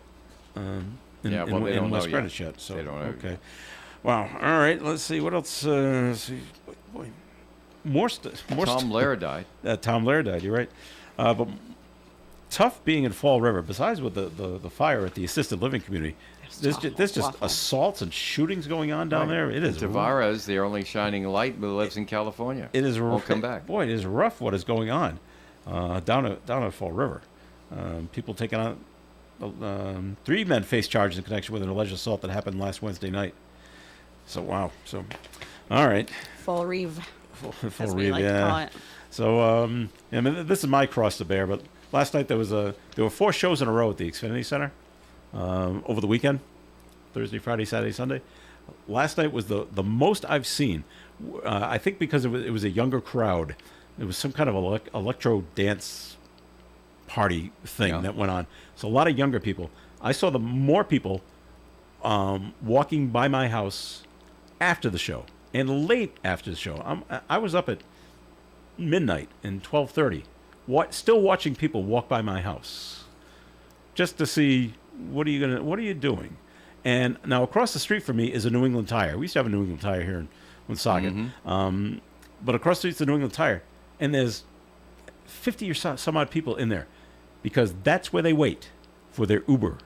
Yeah, well, they don't West know Greenwich yet. yet. So They don't know okay. yet. Wow. All right. Let's see what else. Let's see. Boy, more Tom Lehrer died. Tom Lehrer died. You're right. But tough being in Fall River. Besides with the fire at the assisted living community, there's just awful. assaults and shootings going on down Right. there. It is Tavares, the only shining light, who lives in California. It is Won't come back. Boy, it is rough what is going on down at Fall River. People taking on 3 men face charges in connection with an alleged assault that happened last Wednesday night. So wow. So all right. Full reeve, Full as we read, like to call it. So I mean, this is my cross to bear. But last night there were 4 shows in a row at the Xfinity Center over the weekend, Thursday, Friday, Saturday, Sunday. Last night was the most I've seen. I think because it was a younger crowd. It was some kind of electro dance party thing Yeah. that went on. So a lot of younger people. I saw more people walking by my house after the show and late after the show. I was up at midnight and 12:30, still watching people walk by my house, just to see what are you doing. And now across the street from me is a New England Tire. We used to have a New England Tire here in Woonsocket, but across the street is a New England Tire, and there's 50 or some odd people in there, because that's where they wait for their Uber.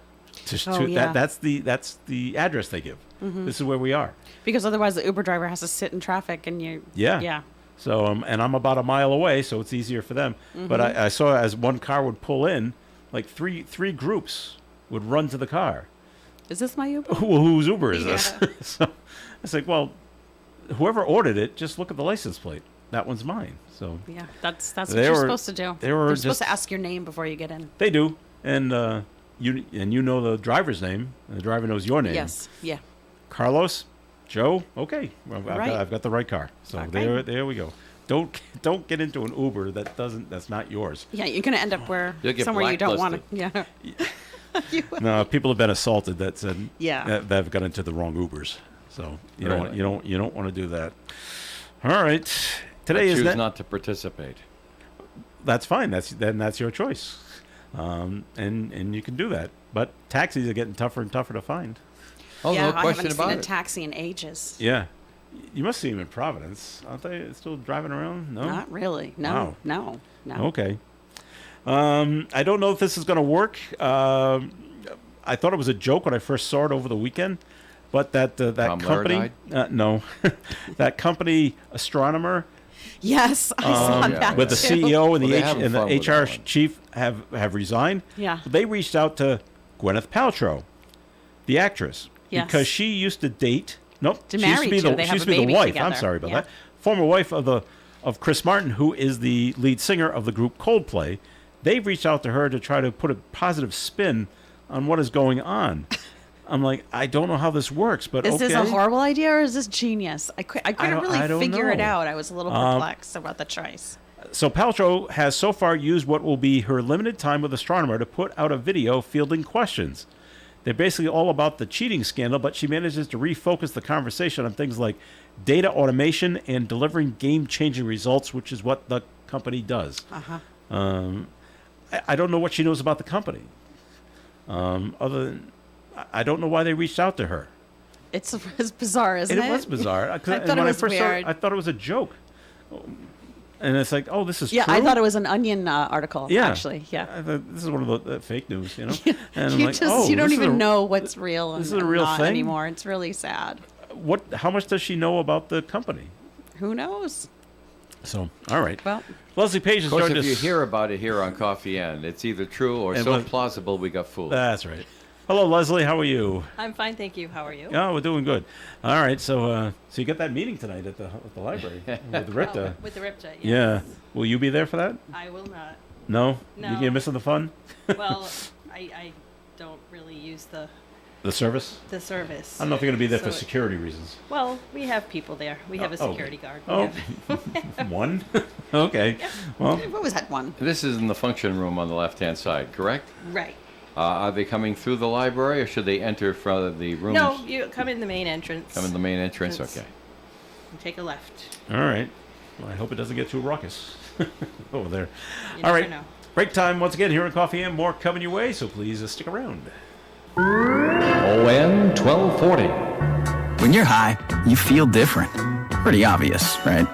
That's the address they give. This is where we are. Because otherwise the Uber driver has to sit in traffic and you. Yeah. So and I'm about a mile away, so it's easier for them. But I saw as one car would pull in, like three groups would run to the car. Is this my Uber? Whose Uber is this? So it's like, well, whoever ordered it, just look at the license plate. That one's mine. So Yeah, that's what you're supposed to do. They're supposed to ask your name before you get in. They do, and you know the driver's name, and the driver knows your name. Yes. Yeah. Carlos, Joe. Okay, well, Right. I've got the right car. So Okay. there we go. Don't get into an Uber that's not yours. Yeah, you're gonna end up You'll get somewhere you don't want to. blacklisted. Yeah. No, people have been assaulted that said Yeah. that have got into the wrong Ubers. So you Really? don't want to do that. All right, today I is choose not to participate. That's fine. That's your choice, and you can do that. But taxis are getting tougher and tougher to find. Oh, Yeah, no I question haven't seen about a it. taxi in ages. Yeah, you must see them in Providence, aren't they? Still driving around? No, Not really. No. Wow. No. No. Okay. I don't know if this is going to work. I thought it was a joke when I first saw it over the weekend, but that Tom company, Lehrer no, that company astronomer Yes, I saw yeah. that with the too. CEO and Well, they're having and the fun with HR that one. chief have resigned. Yeah. They reached out to Gwyneth Paltrow, the actress, Yes. because she used to date. Nope, To she used marry to be to. the They she have used a to be the baby wife. I'm together. sorry about Yeah. that. Former wife of Chris Martin, who is the lead singer of the group Coldplay. They've reached out to her to try to put a positive spin on what is going on. I'm like, I don't know how this works, but Is okay. this a horrible idea or is this genius? I couldn't don't- really I don't figure it know. out. I was a little perplexed about the choice. So Paltrow has so far used what will be her limited time with Astronomer to put out a video fielding questions. They're basically all about the cheating scandal, but she manages to refocus the conversation on things like data automation and delivering game-changing results, which is what the company does. I don't know what she knows about the company. Other than, I don't know why they reached out to her. It's bizarre, isn't it? It was bizarre. I thought it was weird. I thought it was a joke. And it's like, oh, this is Yeah, true? I thought it was an Onion article. Yeah. Actually, yeah. I thought, this is one of the fake news, you know? And I'm You like, just oh, you don't this is even a- know what's real this and is a real not thing? anymore. It's really sad. How much does she know about the company? Who knows? So, all right. Well, Leslie Page has Of course, joined if us. you hear about it here on Coffee End, it's either true or And so what- plausible we got fooled. That's right. Hello, Leslie. How are you? I'm fine, thank you. How are you? Oh, we're doing good. All right. So you got that meeting tonight at the library with the Ripta. With the Ripta, yes. Yeah. Will you be there for that? I will not. No. No. You're missing the fun? Well, I don't really use the Service? service. I don't know if you're going to be there for So- security reasons. Well, we have people there. We have a Oh, security guard. We Oh, have- one? Okay. Well, what was that one? This is in the function room on the left-hand side, correct? right. Are they coming through the library, or should they enter from the rooms? No, you come in the main entrance. Come in the main entrance? It's- Okay. and take a left. all right. Well, I hope it doesn't get too raucous over there. You All never right. know. Break time once again here on Coffee and more coming your way, so please stick around. ON 1240. When you're high, you feel different. Pretty obvious, right?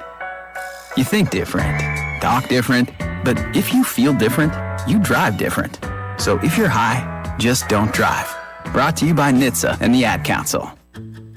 You think different, talk different, but if you feel different, you drive different. So if you're high, just don't drive. Brought to you by NHTSA and the Ad Council.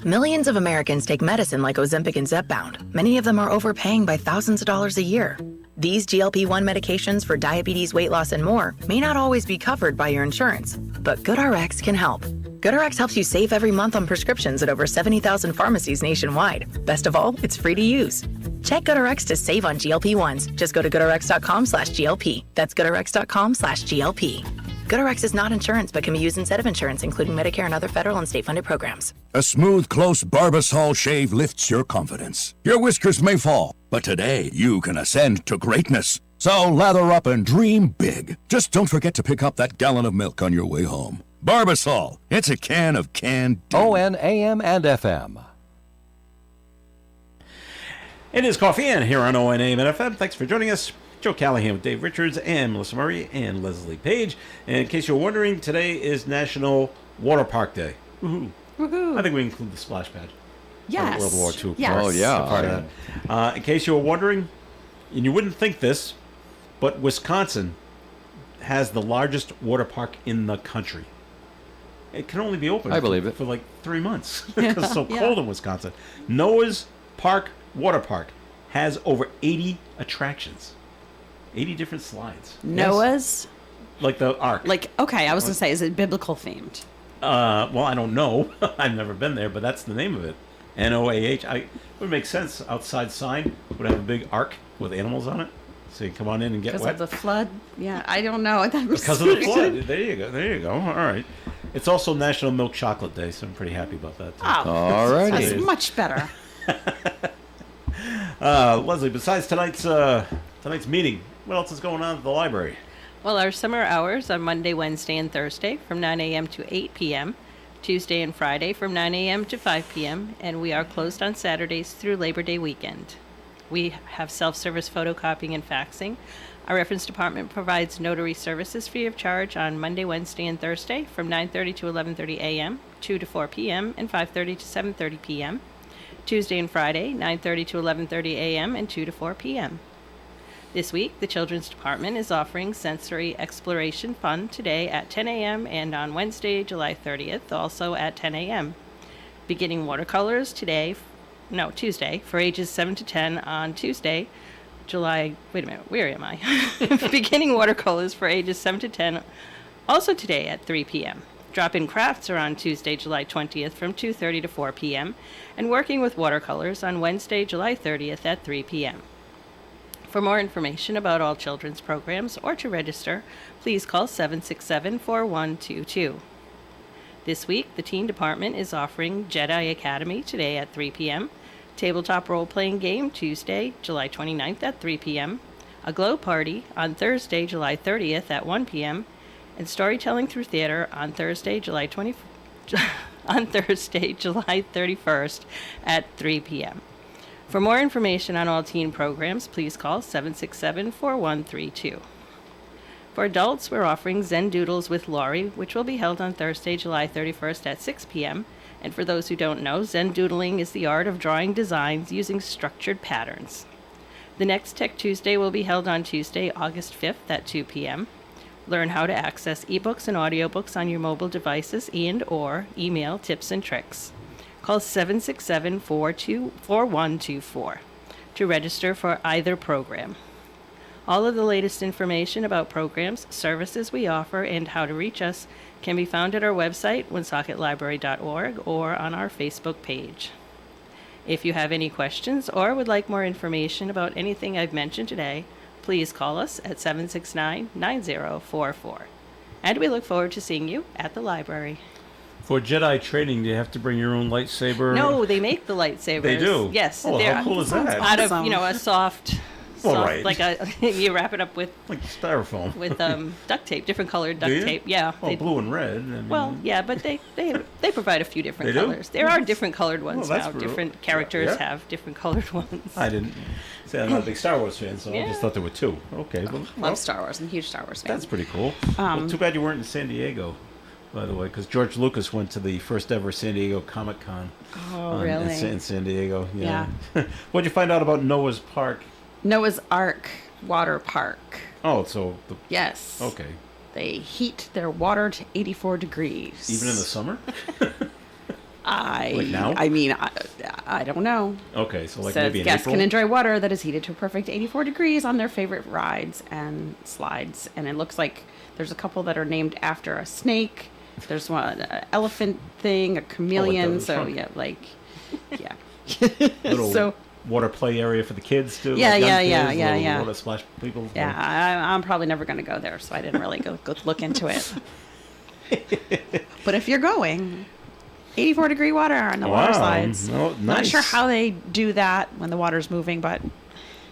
Millions of Americans take medicine like Ozempic and Zepbound. Many of them are overpaying by thousands of dollars a year. These GLP-1 medications for diabetes, weight loss, and more may not always be covered by your insurance, but GoodRx can help. GoodRx helps you save every month on prescriptions at over 70,000 pharmacies nationwide. Best of all, it's free to use. Check GoodRx to save on GLP-1s. Just go to goodrx.com/GLP. That's goodrx.com/GLP. GoodRx is not insurance but can be used instead of insurance, including Medicare and other federal and state-funded programs. A smooth, close Barbasol shave lifts your confidence. Your whiskers may fall, but today you can ascend to greatness. So lather up and dream big. Just don't forget to pick up that gallon of milk on your way home. Barbasol, it's a can of canned. ON, AM, and FM. It is Coffee and here on ONAM and FM. Thanks for joining us. Joe Callahan with Dave Richards and Melissa Murray and Leslie Page. And in case you're wondering, today is National Water Park Day. Woohoo. Woohoo. I think we include the splash pad. Yes. World War II. Yes. Oh, yeah. Part of that. In case you were wondering, and you wouldn't think this, but Wisconsin has the largest water park in the country. It can only be open I believe it. for like 3 months because it's so Yeah. cold in Wisconsin. Noah's Park Water Park has over 80 attractions. 80 different slides. Noah's? Like the Ark. Okay, I was going to say, is it biblical themed? Well, I don't know. I've never been there, but that's the name of it. Noah. It would make sense. Outside sign would have a big ark with animals on it. So you come on in and get Because wet. of the flood? Yeah, I don't know. Because of the flood. There you go. There you go. All right. It's also National Milk Chocolate Day, so I'm pretty happy about that, too. Oh, All righty. that's much better. Leslie, besides tonight's meeting, what else is going on at the library? Well, our summer hours are Monday, Wednesday, and Thursday from 9 a.m. to 8 p.m., Tuesday and Friday from 9 a.m. to 5 p.m., and we are closed on Saturdays through Labor Day weekend. We have self-service photocopying and faxing. Our reference department provides notary services free of charge on Monday, Wednesday, and Thursday from 9:30 to 11:30 a.m., 2 to 4 p.m., and 5:30 to 7:30 p.m. Tuesday and Friday, 9:30 to 11:30 a.m. and 2 to 4 p.m. This week, the Children's Department is offering Sensory Exploration Fun today at 10 a.m. and on Wednesday, July 30th, also at 10 a.m. Beginning watercolors Tuesday, for ages 7 to 10 on Tuesday, where am I? Beginning watercolors for ages 7 to 10, also today at 3 p.m. Drop-in crafts are on Tuesday, July 20th from 2:30 to 4 p.m. and working with watercolors on Wednesday, July 30th at 3 p.m. For more information about all children's programs or to register, please call 767-4122. This week, the Teen Department is offering Jedi Academy today at 3 p.m., Tabletop Role-Playing Game Tuesday, July 29th at 3 p.m., a Glow Party on Thursday, July 30th at 1 p.m., and Storytelling Through Theater on Thursday, July 31st at 3 p.m. For more information on all teen programs, please call 767-4132. For adults, we're offering Zen Doodles with Laurie, which will be held on Thursday, July 31st at 6 p.m. And for those who don't know, Zen Doodling is the art of drawing designs using structured patterns. The next Tech Tuesday will be held on Tuesday, August 5th at 2 p.m. Learn how to access ebooks and audiobooks on your mobile devices and/or email tips and tricks. Call 767-4124 to register for either program. All of the latest information about programs, services we offer, and how to reach us can be found at our website, woonsocketlibrary.org, or on our Facebook page. If you have any questions or would like more information about anything I've mentioned today, please call us at 769-9044. And we look forward to seeing you at the library. For Jedi training, do you have to bring your own lightsaber? No, they make the lightsabers. They do? Yes. Oh, they're how cool is that? Out of, a soft, Well, right. like you wrap it up with Like styrofoam. with duct tape, different colored duct Do you? tape. Yeah. Oh, blue and red. I mean, Well, yeah, but they provide a few different They do? colors. There are different colored ones that's now. brutal. Different characters Yeah. have different colored ones. I didn't say I'm not a big Star Wars fan, so I Yeah. just thought there were two. Okay. Well, Love Star Wars. I'm a huge Star Wars fan. that's pretty cool. Well, too bad you weren't in San Diego, by the way, because George Lucas went to the first ever San Diego Comic-Con. Oh, really? In San Diego. Yeah. What'd you find out about Noah's Park? Noah's Ark Water Park. Oh, so Yes. okay. They heat their water to 84 degrees. Even in the summer? I Like now? I mean, I don't know. Okay, so like Says maybe in guests April? can enjoy water that is heated to a perfect 84 degrees on their favorite rides and slides. And it looks like there's a couple that are named after a snake. There's one elephant thing, a chameleon. was So fun. yeah, like yeah. Little so water play area for the kids too. Yeah, like young yeah, kids, yeah, little yeah. Water splash people. Yeah, I'm probably never going to go there, so I didn't really go look into it. But if you're going, 84-degree water on the water Wow. slides. No, Not nice. sure how they do that when the water's moving, but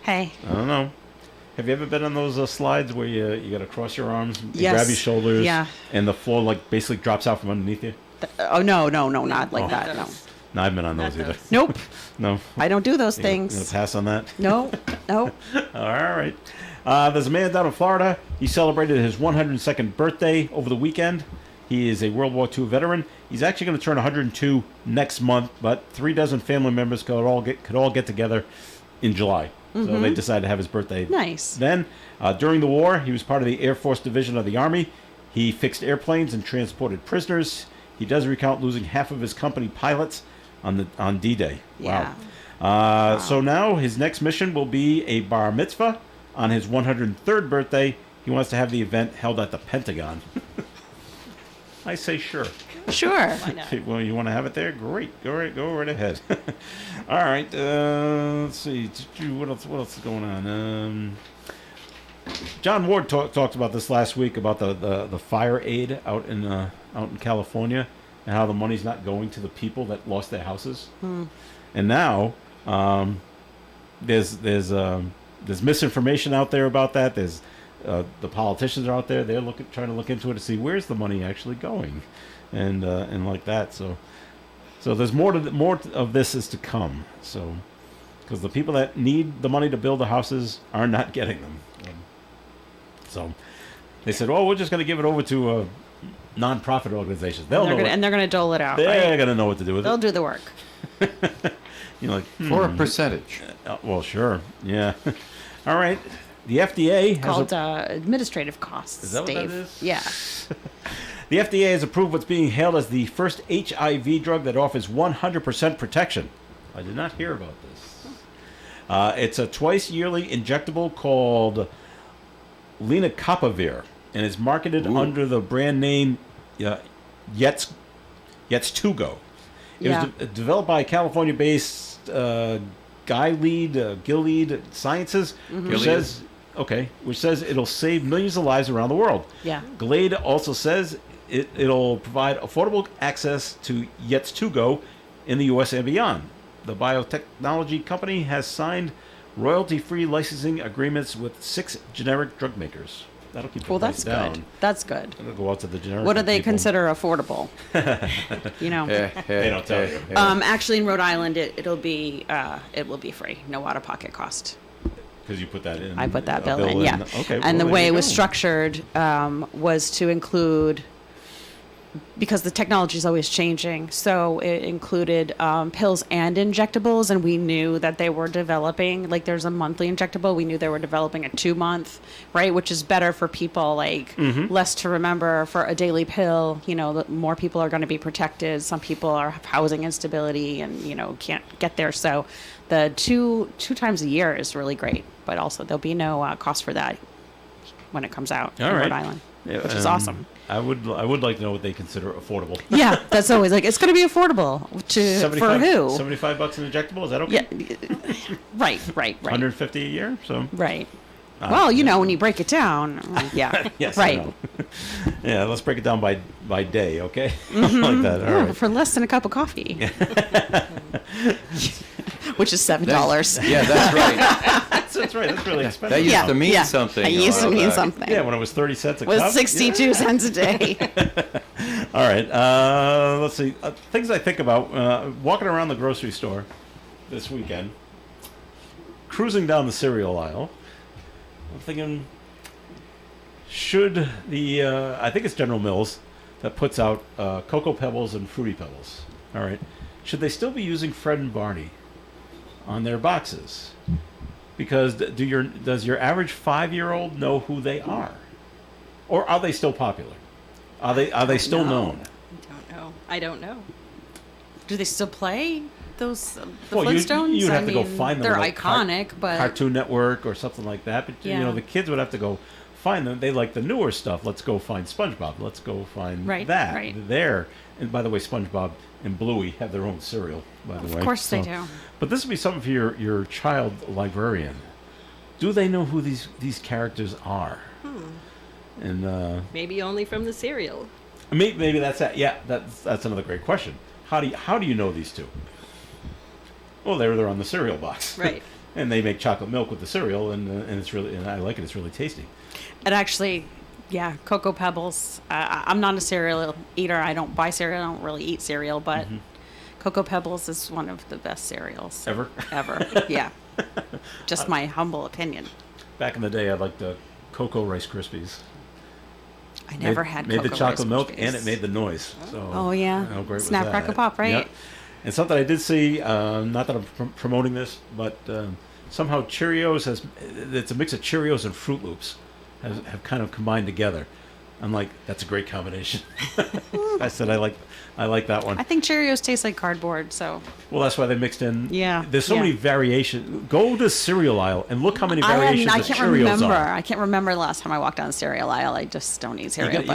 hey. I don't know. Have you ever been on those slides where you got to cross your arms, you Yes. grab your shoulders, Yeah. and the floor like basically drops out from underneath you? Oh, no, not like Oh. that, no. No, I've been on those either. Nope. No. I don't do those You gonna things. pass on that? No, no. All right. There's a man down in Florida. He celebrated his 102nd birthday over the weekend. He is a World War II veteran. He's actually going to turn 102 next month, but 3 dozen family members could all get together in July. So they decided to have his birthday. Nice. Then, during the war, he was part of the Air Force Division of the Army. He fixed airplanes and transported prisoners. He does recount losing half of his company pilots on D-Day. Yeah. Wow. So now his next mission will be a bar mitzvah on his 103rd birthday. He wants to have the event held at the Pentagon. I say sure. Sure. Why not? Well, you want to have it there? Great. Go right ahead. All right. Let's see. What else is going on? John Ward talked about this last week about the fire aid out in California and how the money's not going to the people that lost their houses. And now there's misinformation out there about that. There's the politicians are out there. They're trying to look into it to see where's the money actually going, and like that. So there's more of this is to come. So because the people that need the money to build the houses are not getting them. So they said, "Well, we're just going to give it over to non-profit organizations. They're going to dole it out. They're right? going to know what to do with They'll it." do the work. You're like, For a percentage. well, sure, yeah. All right. The FDA has Called administrative costs. Is that what that Dave. is? Yeah. The FDA has approved what's being hailed as the first HIV drug that offers 100% protection. I did not hear about this. It's a twice-yearly injectable called lenacapavir, and is marketed under the brand name Yetstugo. It was developed by California-based Gilead Sciences, which says it'll save millions of lives around the world. Yeah. Gilead also says it'll provide affordable access to Yetstugo in the U.S. and beyond. The biotechnology company has signed royalty-free licensing agreements with 6 generic drug makers. That'll keep the price down. Good. That's good. It'll go out to the generic. What do they people. consider affordable? You know. They don't tell you. Actually, in Rhode Island, it will be free, no out-of-pocket cost. Because you put that in. I put that a bill in, yeah. Okay. And well, the way there it you was go. structured was to include, because the technology is always changing, so it included pills and injectables, and we knew that they were developing, like there's a monthly injectable, we knew they were developing a 2-month, right, which is better for people, like less to remember for a daily pill, more people are going to be protected, some people have housing instability and, can't get there, so the two times a year is really great, but also there'll be no cost for that when it comes out in Rhode Island, which is awesome. I would like to know what they consider affordable. Yeah, that's always like, it's going to be affordable for who? $75 an injectable, is that okay? Yeah, right. 150 a year, so. Right. Well, when you break it down, yeah. Yes, right. I know. Yeah, let's break it down by day, okay? Like that. All right. For less than a cup of coffee. Which is $7. Yeah, that's right. That's right. That's really expensive. That used to mean something. It used to mean something. Yeah, when it was 30 cents a It was cup. 62 cents a day. All right. Let's see. Things I think about walking around the grocery store this weekend, cruising down the cereal aisle. I'm thinking, should the I think it's General Mills that puts out Cocoa Pebbles and Fruity Pebbles. All right. Should they still be using Fred and Barney on their boxes? Because does your average 5-year-old know who they are, or are they still popular? Are they still known? I don't know. Do they still play those the Well, Flintstones? you'd have to go find them. They're like iconic, but Cartoon Network or something like that. But Yeah. the kids would have to go find them. They like the newer stuff. Let's go find SpongeBob. Let's go find Right, that. right. There. And by the way, SpongeBob and Bluey have their own cereal, by the way. Of course they do. But this would be something for your child librarian. Do they know who these characters are? And Maybe only from the cereal. maybe that's that. Yeah, that's another great question. How do you know these two? Well, they're on the cereal box, Right. And they make chocolate milk with the cereal, and I like it. It's really tasty. And actually, yeah, Cocoa Pebbles. I'm not a cereal eater. I don't buy cereal. I don't really eat cereal, but Cocoa Pebbles is one of the best cereals Ever? Yeah, just my humble opinion. Back in the day, I liked the Cocoa Rice Krispies. I never had made Cocoa the chocolate Rice milk, Krispies. and it made the noise. So Oh, yeah. how great Snap, was that? crackle, pop, right? Yep. And something I did see, not that I'm promoting this, but somehow Cheerios it's a mix of Cheerios and Fruit Loops have kind of combined together. I'm like, that's a great combination. I said I like that one. I think Cheerios taste like cardboard, so Well, that's why they mixed in. Yeah, There's so yeah. many variations. Go to the cereal aisle and look how many I variations of can't Cheerios remember. are. I can't remember the last time I walked down the cereal aisle. I just don't eat cereal, got-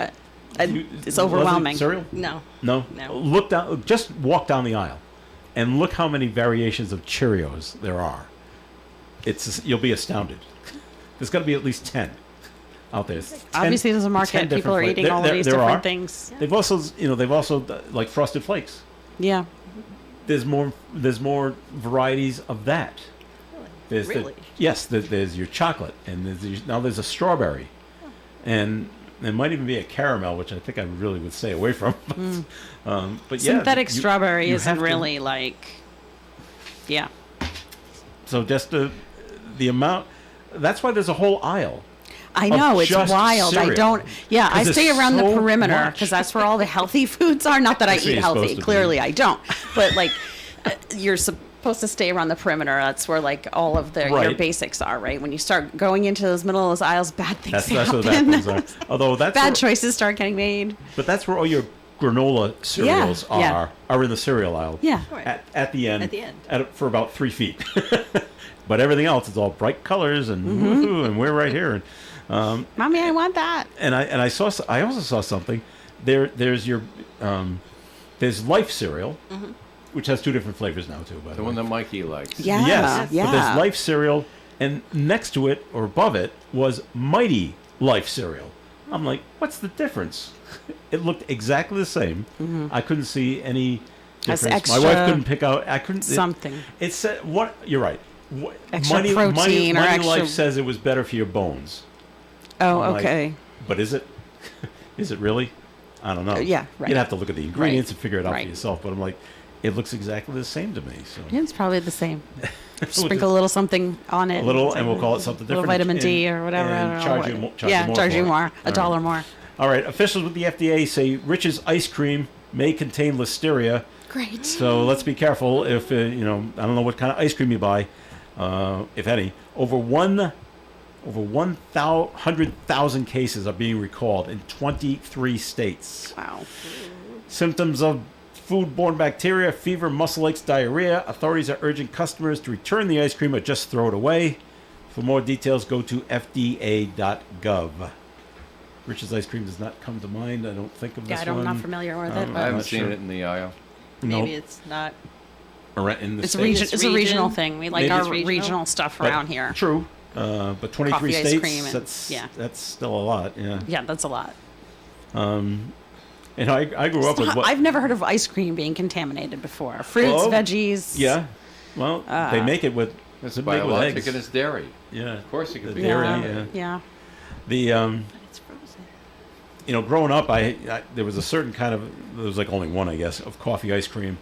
but You- it's Leslie, overwhelming. Cereal? No. No. No. Look down. Just walk down the aisle, and look how many variations of Cheerios there are. You'll be astounded. There's got to be at least 10 out there. It's 10 Obviously, there's a 10 market. People different are fla- eating there- all there- of these there different are. things. They've also like Frosted Flakes. Yeah. There's more varieties of that. There's Really? there's your chocolate, and now there's a strawberry, and there might even be a caramel, which I think I really would stay away from. But yeah, Synthetic you- strawberry you isn't have to- really like. Yeah. So just the amount. That's why there's a whole aisle. I know, it's just wild. I cereal. don't. Yeah, 'Cause I there's stay around so the perimeter much. because that's where all the healthy foods are. Not that I That's where eat you're healthy. supposed to be. Clearly, I don't. But like, you're supposed to stay around the perimeter. That's where like all of your Right. basics are. Right. When you start going into those middle of those aisles, bad things That's happen. where the bad things are. Although that's Bad where, choices start getting made. but that's where all your granola cereals yeah. are in the cereal aisle. Yeah. At the end. At the end. For about 3 feet. But everything else is all bright colors and Mm-hmm. woohoo, and we're right here. And Mommy, I want that. I also saw something. There's Life cereal, which has 2 different flavors now too. By the The way. one that Mikey likes. Yeah. Yes, Yeah. but there's Life cereal, and next to it or above it was Mighty Life cereal. I'm like, what's the difference? It looked exactly the same. I couldn't see any Has difference. My extra wife couldn't pick out. I couldn't. something. It said what? You're right. Extra protein or Mighty extra- Life says it was better for your bones. Oh, I'm like, okay. but is it? Is it really? I don't know. Yeah, right. You'd have to look at the ingredients Right. and figure it out Right. for yourself. But I'm like, it looks exactly the same to me. So Yeah, it's probably the same. Sprinkle a little something on it. a little, and we'll call it something A little different. vitamin D and- or whatever. I and don't know charge what- you, charge yeah, you more. charge for you it. more. All A dollar right. more. All right. Officials with the FDA say Rich's ice cream may contain listeria. Great. So let's be careful. If I don't know what kind of ice cream you buy, if any. Over 100,000 cases are being recalled in 23 states. Wow. Symptoms of foodborne bacteria, fever, muscle aches, diarrhea. Authorities are urging customers to return the ice cream or just throw it away. For more details, go to fda.gov. Rich's ice cream does not come to mind. I don't think of this Yeah, I'm one. not familiar with it. I'm I But haven't not seen sure. it in the aisle. Maybe No. it's not. In the it's a States. region. It's a regional region. thing. We like Maybe our it's regional. regional stuff But- around here. True. But 23 Coffee, ice states, cream, and- that's, yeah. that's still a lot. Yeah. Yeah, that's a lot. And I grew up with what? I've never heard of ice cream being contaminated before. Fruits, Well, veggies. Yeah. Well, they make it with It's they make it with biologic eggs. and it's dairy. Yeah. Of course it could The be dairy, contaminated. yeah. Yeah. It's frozen. Growing up, I there was a certain kind of there was like only one, I guess, of coffee ice cream,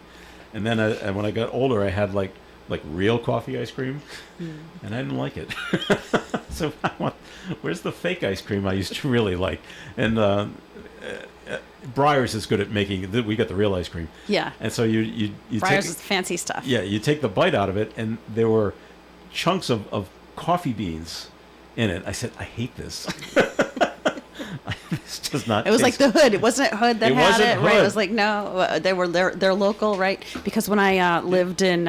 and then and when I got older, I had like real coffee ice cream, and I didn't like it. So where's the fake ice cream I used to really like? And Breyers is good at making it. We got the real ice cream. Yeah. And so you Breyers take, is fancy stuff. yeah, you take the bite out of it, and there were chunks of coffee beans in it. I said, I hate this. This does not. It was like taste- the Hood. It wasn't Hood that It had wasn't it, right? It Hood. was like no, they're local, right? Because when I lived in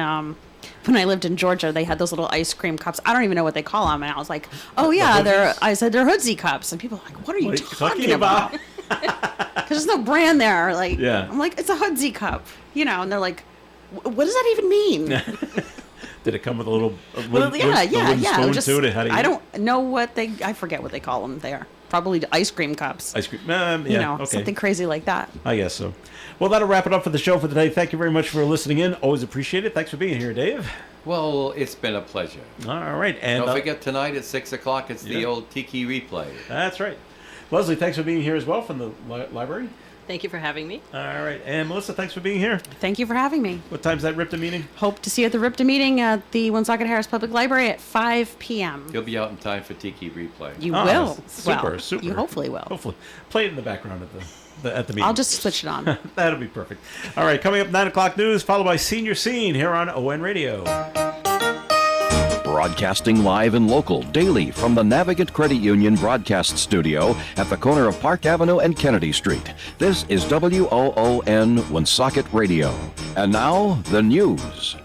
When I lived in Georgia, they had those little ice cream cups. I don't even know what they call them. And I was like, oh, yeah, they're hoodsie cups. And people are like, what are you talking about? Because there's no brand there. Like, Yeah. I'm like, it's a hoodsie cup. You know, and they're like, what does that even mean? Did it come with a little Well, yeah. spoon Just, to it? How do you I don't know I forget what they call them there. Probably ice cream cups. Ice cream. You know, something crazy like that. I guess so. Well, that'll wrap it up for the show for today. Thank you very much for listening in. Always appreciate it. Thanks for being here, Dave. Well, it's been a pleasure. All right. And don't forget tonight at 6 o'clock, it's the old Tiki replay. That's right. Leslie, thanks for being here as well from the library. Thank you for having me. All right. And Melissa, thanks for being here. Thank you for having me. What time's that RIPTA meeting? Hope to see you at the RIPTA meeting at the Woonsocket Harris Public Library at 5 p.m. You'll be out in time for Tiki replay. You will. Super. You hopefully will. Hopefully. Play it in the background at the meeting. I'll just switch it on. That'll be perfect. All right. Coming up, 9 o'clock news, followed by Senior Scene here on ON Radio. Broadcasting live and local daily from the Navigant Credit Union broadcast studio at the corner of Park Avenue and Kennedy Street. This is WOON Woonsocket Radio. And now, the news.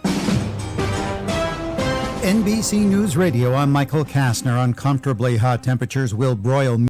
NBC News Radio, I'm Michael Kastner. Uncomfortably hot temperatures will broil